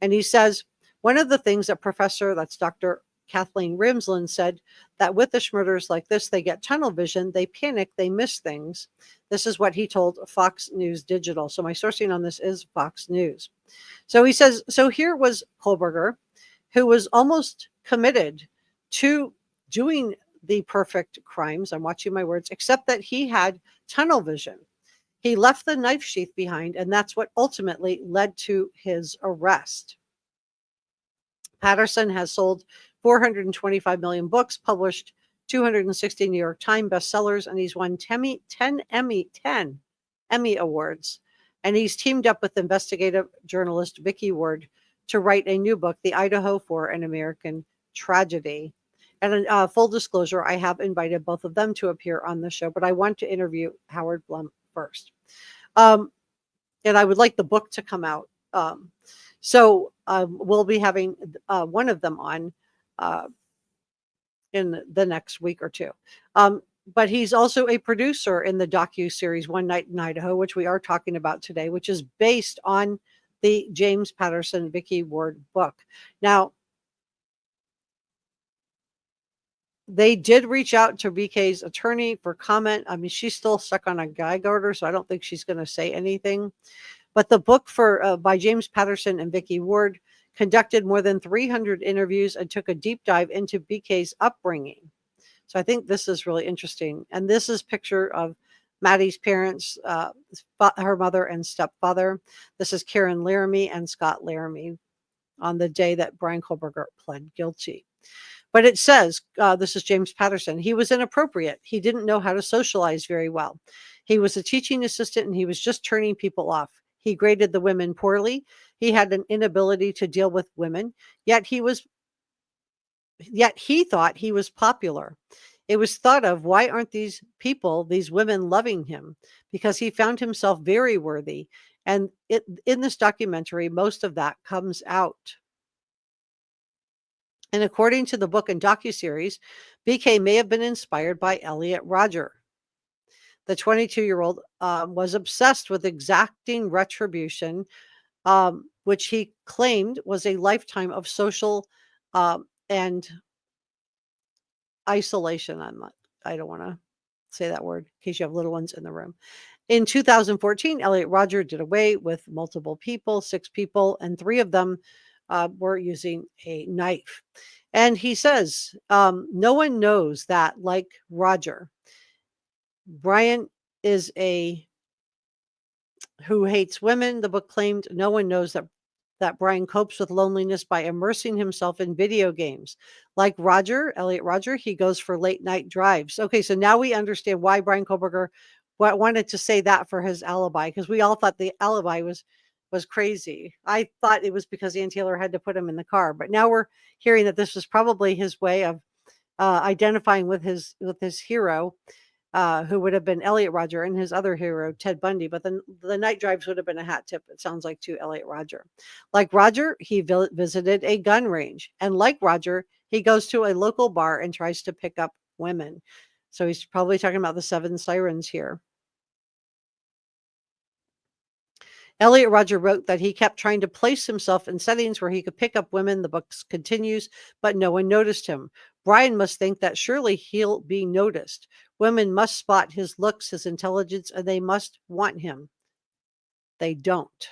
And he says, one of the things that that's Dr. Kathleen Rimsland said, that with the schmurders like this, they get tunnel vision, they panic, they miss things. This is what he told Fox News Digital. So my sourcing on this is Fox News. So he says, so here was Kohberger, who was almost committed to doing the perfect crimes. I'm watching my words, except that he had tunnel vision. He left the knife sheath behind, and that's what ultimately led to his arrest. Patterson has sold 425 million books, published 260 New York Times bestsellers, and he's won 10 Emmy Awards. And he's teamed up with investigative journalist Vicky Ward to write a new book, The Idaho for an American Tragedy. And full disclosure, I have invited both of them to appear on the show, but I want to interview Howard Blum first. And I would like the book to come out. So we'll be having one of them on in the next week or two. But he's also a producer in the docu-series One Night in Idaho, which we are talking about today, which is based on the James Patterson, Vicky Ward book. Now, they did reach out to BK's attorney for comment. I mean, she's still stuck on a gag order, so I don't think she's going to say anything. But the book by James Patterson and Vicky Ward conducted more than 300 interviews and took a deep dive into BK's upbringing. So I think this is really interesting. And this is a picture of Maddie's parents, her mother and stepfather. This is Karen Laramie and Scott Laramie on the day that Bryan Kohberger pled guilty. But it says, this is James Patterson, he was inappropriate. He didn't know how to socialize very well. He was a teaching assistant and he was just turning people off. He graded the women poorly. He had an inability to deal with women, yet he thought he was popular. It was thought of, why aren't these women loving him? Because he found himself very worthy. And in this documentary, most of that comes out. And according to the book and docuseries, BK may have been inspired by Elliot Rodger. The 22-year-old was obsessed with exacting retribution, which he claimed was a lifetime of social and isolation. I don't want to say that word in case you have little ones in the room. In 2014, Elliot Rodger did away with multiple people, 6 people, and 3 of them were using a knife. And he says, no one knows that like Rodger. Bryan is who hates women. The book claimed no one knows that Bryan copes with loneliness by immersing himself in video games. Like Elliot Rodger, he goes for late night drives. Okay, so now we understand why Bryan Kohberger wanted to say that for his alibi, because we all thought the alibi was crazy. I thought it was because Ann Taylor had to put him in the car, but now we're hearing that this was probably his way of identifying with his hero, who would have been Elliot Rodger, and his other hero, Ted Bundy. But then the night drives would have been a hat tip, it sounds like, to Elliot Rodger. Like Rodger, he visited a gun range. And like Rodger, he goes to a local bar and tries to pick up women. So he's probably talking about the 7 Sirens here. Elliot Rodger wrote that he kept trying to place himself in settings where he could pick up women. The book continues, but no one noticed him. Bryan must think that surely he'll be noticed. Women must spot his looks, his intelligence, and they must want him. They don't.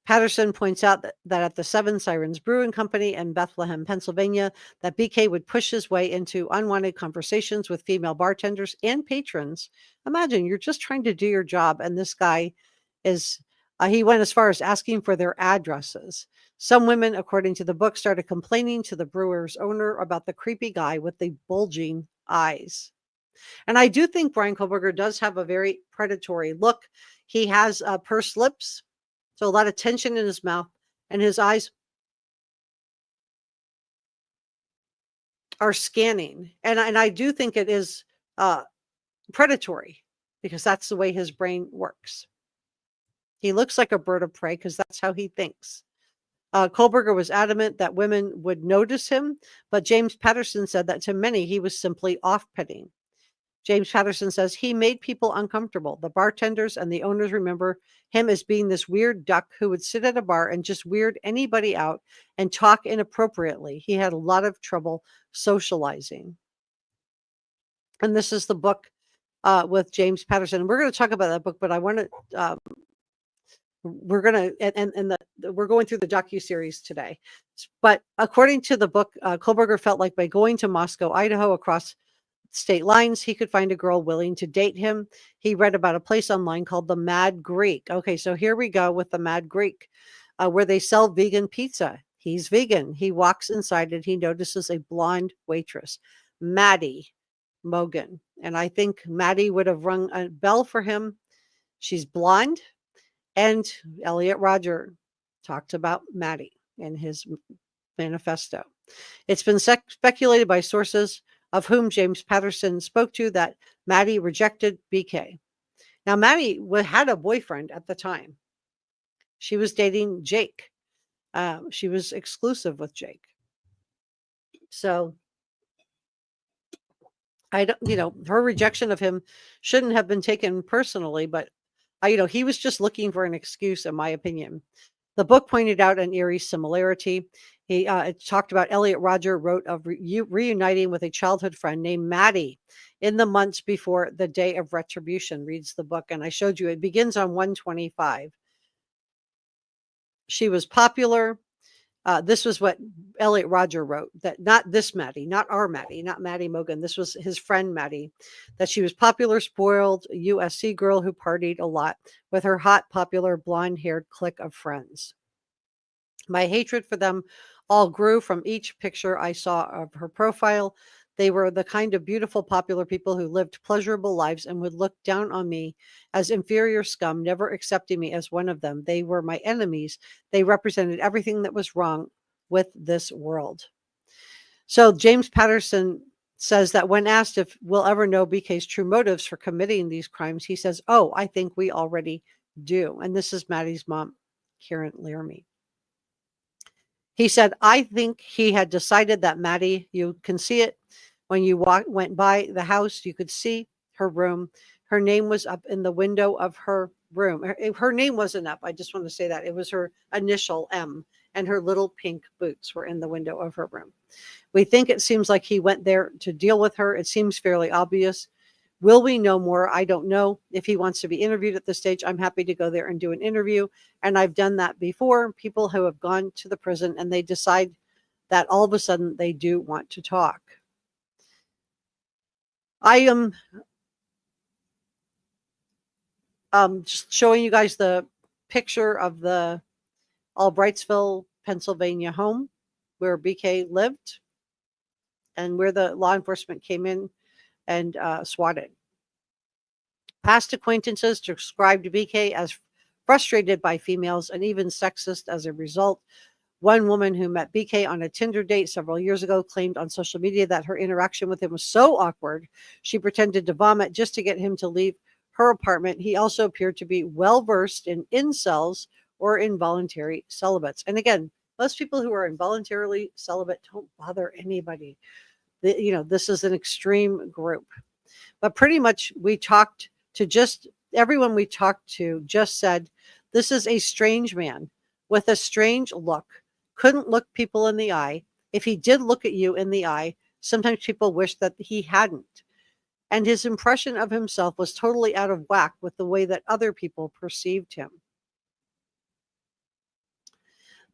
Patterson points out that at the Seven Sirens Brewing Company in Bethlehem, Pennsylvania, that BK would push his way into unwanted conversations with female bartenders and patrons. Imagine you're just trying to do your job, and this guy is, he went as far as asking for their addresses. Some women, according to the book, started complaining to the brewer's owner about the creepy guy with the bulging eyes. And I do think Bryan Kohberger does have a very predatory look. He has pursed lips, so a lot of tension in his mouth, and his eyes are scanning. And I do think it is predatory because that's the way his brain works. He looks like a bird of prey because that's how he thinks. Kohberger was adamant that women would notice him, but James Patterson said that to many he was simply off-putting. James Patterson says he made people uncomfortable. The bartenders and the owners remember him as being this weird duck who would sit at a bar and just weird anybody out and talk inappropriately. He had a lot of trouble socializing. And this is the book with James Patterson. We're going to talk about that book, but I want to we're going to we're going through the docuseries today. But according to the book, Kohberger felt like by going to Moscow, Idaho, across state lines, he could find a girl willing to date him. He read about a place online called the Mad Greek. Okay, so here we go with the Mad Greek, where they sell vegan pizza. He's vegan. He walks inside and he notices a blonde waitress, Maddie Mogan. And I think Maddie would have rung a bell for him. She's blonde. And Elliot Rodger talked about Maddie in his manifesto. It's been speculated by sources of whom James Patterson spoke to that Maddie rejected BK. Now, Maddie had a boyfriend at the time. She was dating Jake. She was exclusive with Jake. So I don't, her rejection of him shouldn't have been taken personally, but he was just looking for an excuse, in my opinion. The book pointed out an eerie similarity. It talked about Elliot Rodger wrote of reuniting with a childhood friend named Maddie in the months before the day of retribution, reads the book. And I showed you, it begins on 125. She was popular. This was what Elliot Rodger wrote, that not this Maddie, not our Maddie, not Maddie Mogan. This was his friend Maddie, that she was popular, spoiled, USC girl who partied a lot with her hot, popular, blonde-haired clique of friends. My hatred for them all grew from each picture I saw of her profile. They were the kind of beautiful, popular people who lived pleasurable lives and would look down on me as inferior scum, never accepting me as one of them. They were my enemies. They represented everything that was wrong with this world. So James Patterson says that when asked if we'll ever know BK's true motives for committing these crimes, he says, "Oh, I think we already do." And this is Maddie's mom, Karen Laramie. He said, "I think he had decided that Maddie, you can see it when you went by the house, you could see her room. Her name was up in the window of her room. Her name wasn't up. I just want to say that. It was her initial M, and her little pink boots were in the window of her room. We think it seems like he went there to deal with her. It seems fairly obvious. Will we know more? I don't know. If he wants to be interviewed at this stage, I'm happy to go there and do an interview. And I've done that before. People who have gone to the prison and they decide that all of a sudden they do want to talk." I am just showing you guys the picture of the Albrightsville, Pennsylvania home where BK lived and where the law enforcement came in and swatted. Past acquaintances described BK as frustrated by females and even sexist as a result. One woman who met BK on a Tinder date several years ago claimed on social media that her interaction with him was so awkward, she pretended to vomit just to get him to leave her apartment. He also appeared to be well-versed in incels or involuntary celibates. And again, most people who are involuntarily celibate don't bother anybody. This is an extreme group. But pretty much we talked to everyone we talked to just said, this is a strange man with a strange look. Couldn't look people in the eye. If he did look at you in the eye, sometimes people wish that he hadn't. And his impression of himself was totally out of whack with the way that other people perceived him.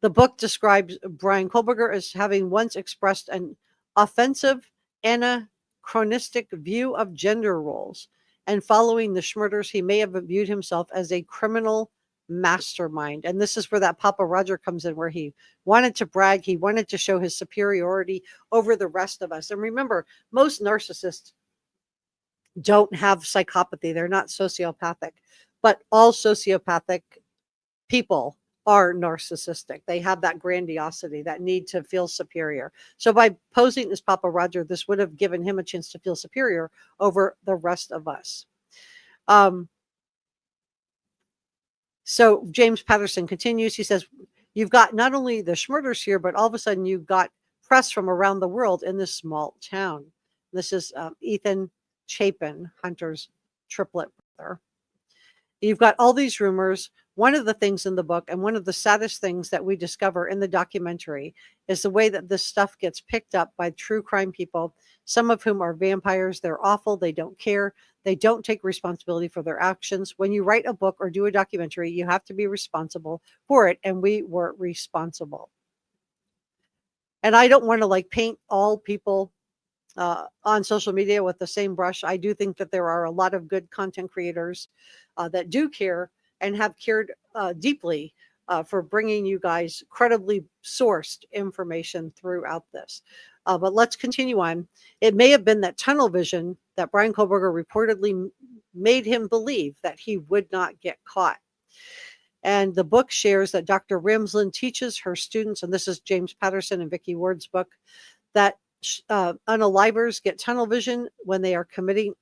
The book describes Bryan Kohberger as having once expressed an offensive, anachronistic view of gender roles, and following the Schmurders, he may have viewed himself as a criminal mastermind. And this is where that Papa Roger comes in, where he wanted to brag, he wanted to show his superiority over the rest of us. And remember, most narcissists don't have psychopathy, they're not sociopathic, but all sociopathic people are narcissistic. They have that grandiosity, that need to feel superior. So by posing as Papa Roger, this would have given him a chance to feel superior over the rest of us. So James Patterson continues. He says, you've got not only the Schmurders here, but all of a sudden you've got press from around the world in this small town. This is Ethan Chapin, Hunter's triplet brother. You've got all these rumors. One of the things in the book, and one of the saddest things that we discover in the documentary, is the way that this stuff gets picked up by true crime people, some of whom are vampires. They're awful. They don't care. They don't take responsibility for their actions. When you write a book or do a documentary, you have to be responsible for it, and we were responsible. And I don't want to like paint all people on social media with the same brush. I do think that there are a lot of good content creators that do care and have cared deeply for bringing you guys credibly sourced information throughout this. But let's continue on. It may have been that tunnel vision that Bryan Kohberger reportedly made him believe that he would not get caught. And the book shares that Dr. Ramsland teaches her students, and this is James Patterson and Vicki Ward's book, that unalivers get tunnel vision when they are committing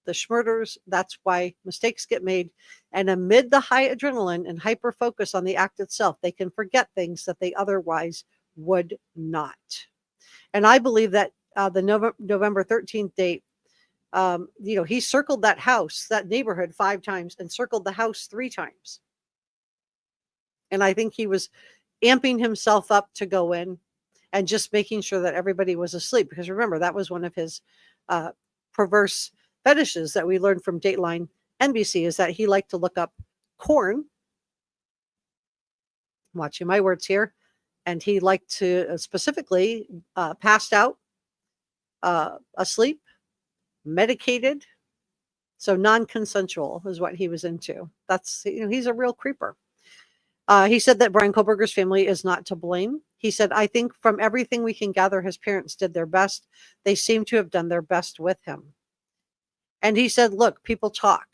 the Schmurders. That's why mistakes get made. And amid the high adrenaline and hyper focus on the act itself, they can forget things that they otherwise would not. And I believe that the November 13th date, he circled that house, that neighborhood 5 times, and circled the house 3 times. And I think he was amping himself up to go in and just making sure that everybody was asleep. Because remember, that was one of his perverse fetishes that we learned from Dateline NBC, is that he liked to look up corn. I'm watching my words here. And he liked to specifically passed out, asleep, medicated. So non-consensual is what he was into. That's, he's a real creeper. He said that Bryan Kohberger's family is not to blame. He said, I think from everything we can gather, his parents did their best. They seem to have done their best with him. And he said, look, people talk.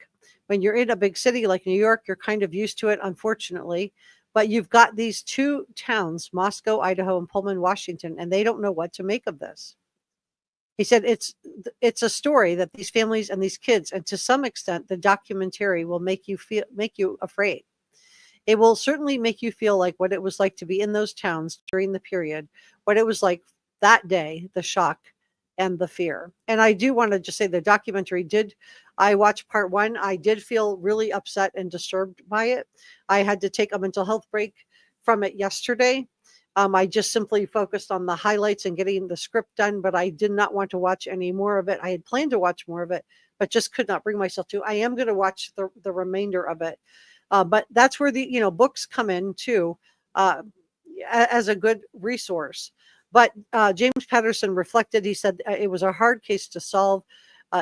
When you're in a big city like New York, you're kind of used to it, unfortunately. But you've got these 2 towns, Moscow, Idaho, and Pullman, Washington, and they don't know what to make of this. He said, it's a story that these families and these kids, and to some extent, the documentary will make you afraid. It will certainly make you feel like what it was like to be in those towns during the period, what it was like that day, the shock and the fear. And I do want to just say the documentary I watched part 1. I did feel really upset and disturbed by it. I had to take a mental health break from it yesterday. I just simply focused on the highlights and getting the script done, but I did not want to watch any more of it. I had planned to watch more of it, but just could not bring myself to. I am going to watch the remainder of it. But that's where the books come in too, as a good resource. But James Patterson reflected. He said it was a hard case to solve.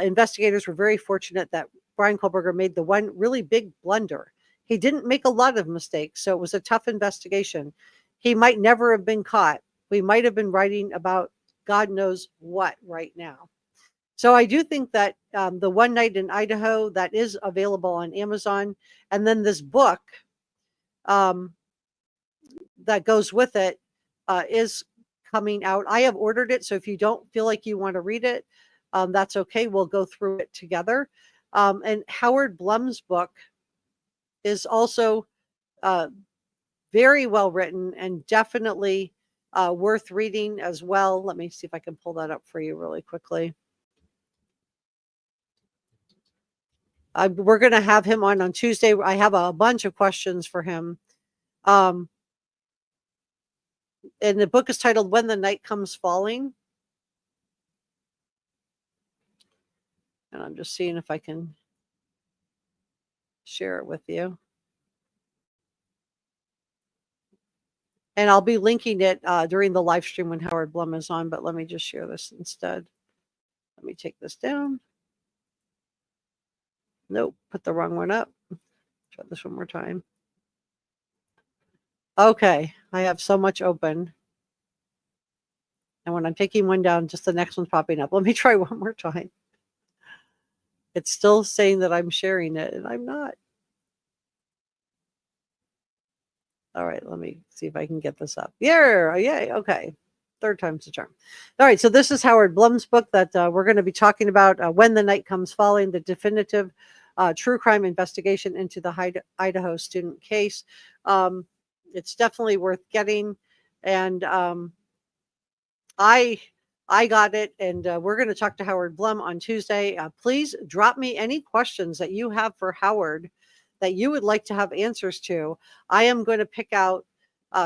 Investigators were very fortunate that Bryan Kohberger made the one really big blunder. He didn't make a lot of mistakes, so it was a tough investigation. He might never have been caught. We might have been writing about God knows what right now. So I do think that the One Night in Idaho, that is available on Amazon. And then this book that goes with it is coming out. I have ordered it. So if you don't feel like you want to read it, that's okay. We'll go through it together. And Howard Blum's book is also very well written and definitely worth reading as well. Let me see if I can pull that up for you really quickly. We're going to have him on Tuesday. I have a bunch of questions for him. And the book is titled When the Night Comes Falling. And I'm just seeing if I can share it with you. And I'll be linking it during the live stream when Howard Blum is on, but let me just share this instead. Let me take this down. Nope, put the wrong one up. Try this one more time. Okay, I have so much open. And when I'm taking one down, just the next one's popping up. Let me try one more time. It's still saying that I'm sharing it, and I'm not. All right, let me see if I can get this up. Yeah, yay, okay. Third time's the charm. All right, so this is Howard Blum's book that we're going to be talking about, When the Night Comes Falling, the definitive true crime investigation into the Idaho student case. It's definitely worth getting, and I got it, and we're going to talk to Howard Blum on Tuesday. Please drop me any questions that you have for Howard that you would like to have answers to. I am going to pick out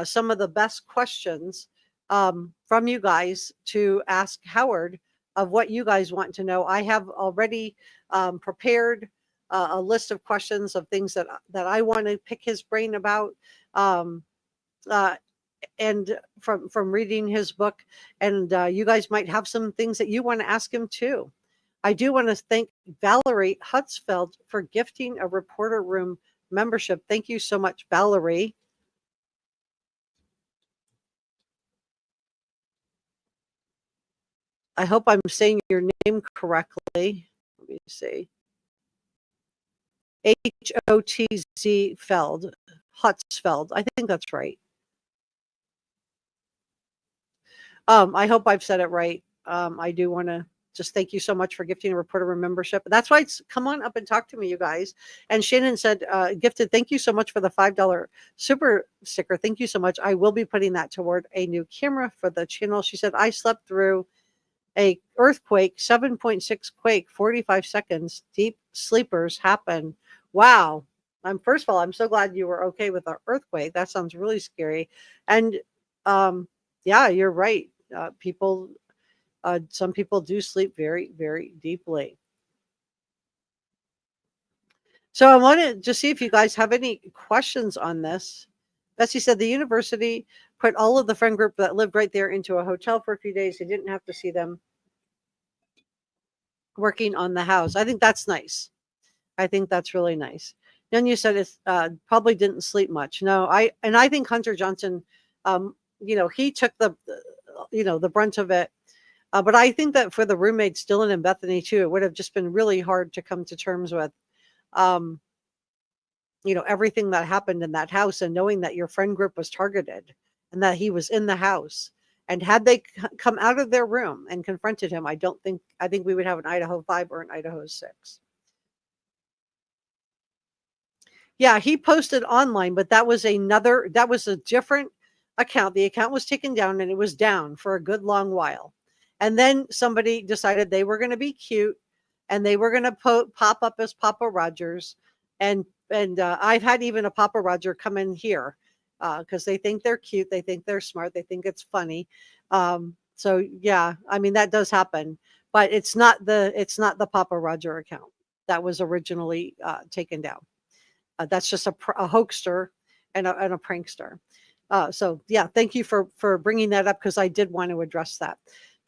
some of the best questions from you guys to ask Howard of what you guys want to know. I have already prepared a list of questions of things that I want to pick his brain about. And from reading his book, and you guys might have some things that you want to ask him too. I do want to thank Valerie Hutzfeld for gifting a Reporter Room membership. Thank you so much, Valerie. I hope I'm saying your name correctly. Let me see. H-O-T-Z Feld, Hutzfeld. I think that's right. I hope I've said it right. I do want to just thank you so much for gifting a Reporter Room membership. That's why it's come on up and talk to me, you guys. And Shannon said, gifted, thank you so much for the $5 super sticker. Thank you so much. I will be putting that toward a new camera for the channel. She said, I slept through a earthquake, 7.6 quake, 45 seconds. Deep sleepers happen. Wow. First of all, I'm so glad you were okay with the earthquake. That sounds really scary. And yeah, you're right. Some people do sleep very, very deeply. So I wanted to see if you guys have any questions on this. Bessie said the university put all of the friend group that lived right there into a hotel for a few days. They didn't have to see them working on the house. I think that's nice. I think that's really nice. Then you said it probably didn't sleep much. No, I think Hunter Johnson, he took the brunt of it. But I think that for the roommates, Dylan and Bethany too, it would have just been really hard to come to terms with, everything that happened in that house, and knowing that your friend group was targeted and that he was in the house. And had they come out of their room and confronted him, I think we would have an Idaho 5 or an Idaho 6. Yeah, he posted online, but that was a different account. The account was taken down, and it was down for a good long while. And then somebody decided they were going to be cute, and they were going to pop up as Papa Rogers. And I've had even a Papa Roger come in here because they think they're cute, they think they're smart, they think it's funny. So yeah, I mean that does happen, but it's not the Papa Roger account that was originally taken down. That's just a hoaxster and a prankster. So yeah, thank you for bringing that up, because I did want to address that.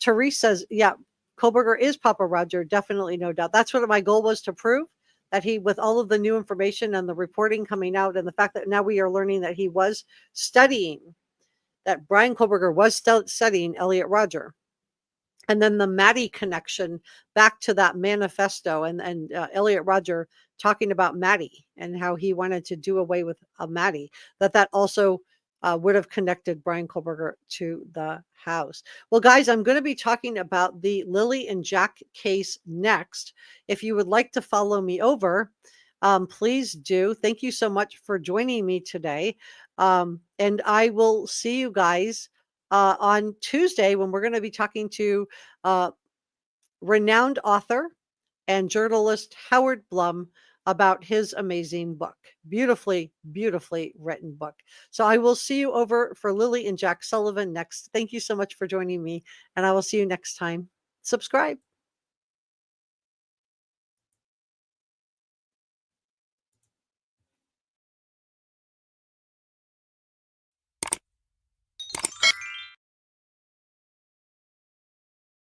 Therese says, yeah, Kohberger is Papa Roger, definitely, no doubt. That's what my goal was, to prove that he, with all of the new information and the reporting coming out, and the fact that now we are learning that he was studying, that Bryan Kohberger was studying Elliot Rodger. And then the Maddie connection back to that manifesto, and Elliot Rodger talking about Maddie and how he wanted to do away with Maddie, that also would have connected Bryan Kohberger to the house. Well, guys, I'm going to be talking about the Lily and Jack case next. If you would like to follow me over, please do. Thank you so much for joining me today. And I will see you guys on Tuesday, when we're going to be talking to renowned author and journalist Howard Blum about his amazing book. Beautifully, beautifully written book. So I will see you over for Lily and Jack Sullivan next. Thank you so much for joining me, and I will see you next time. Subscribe.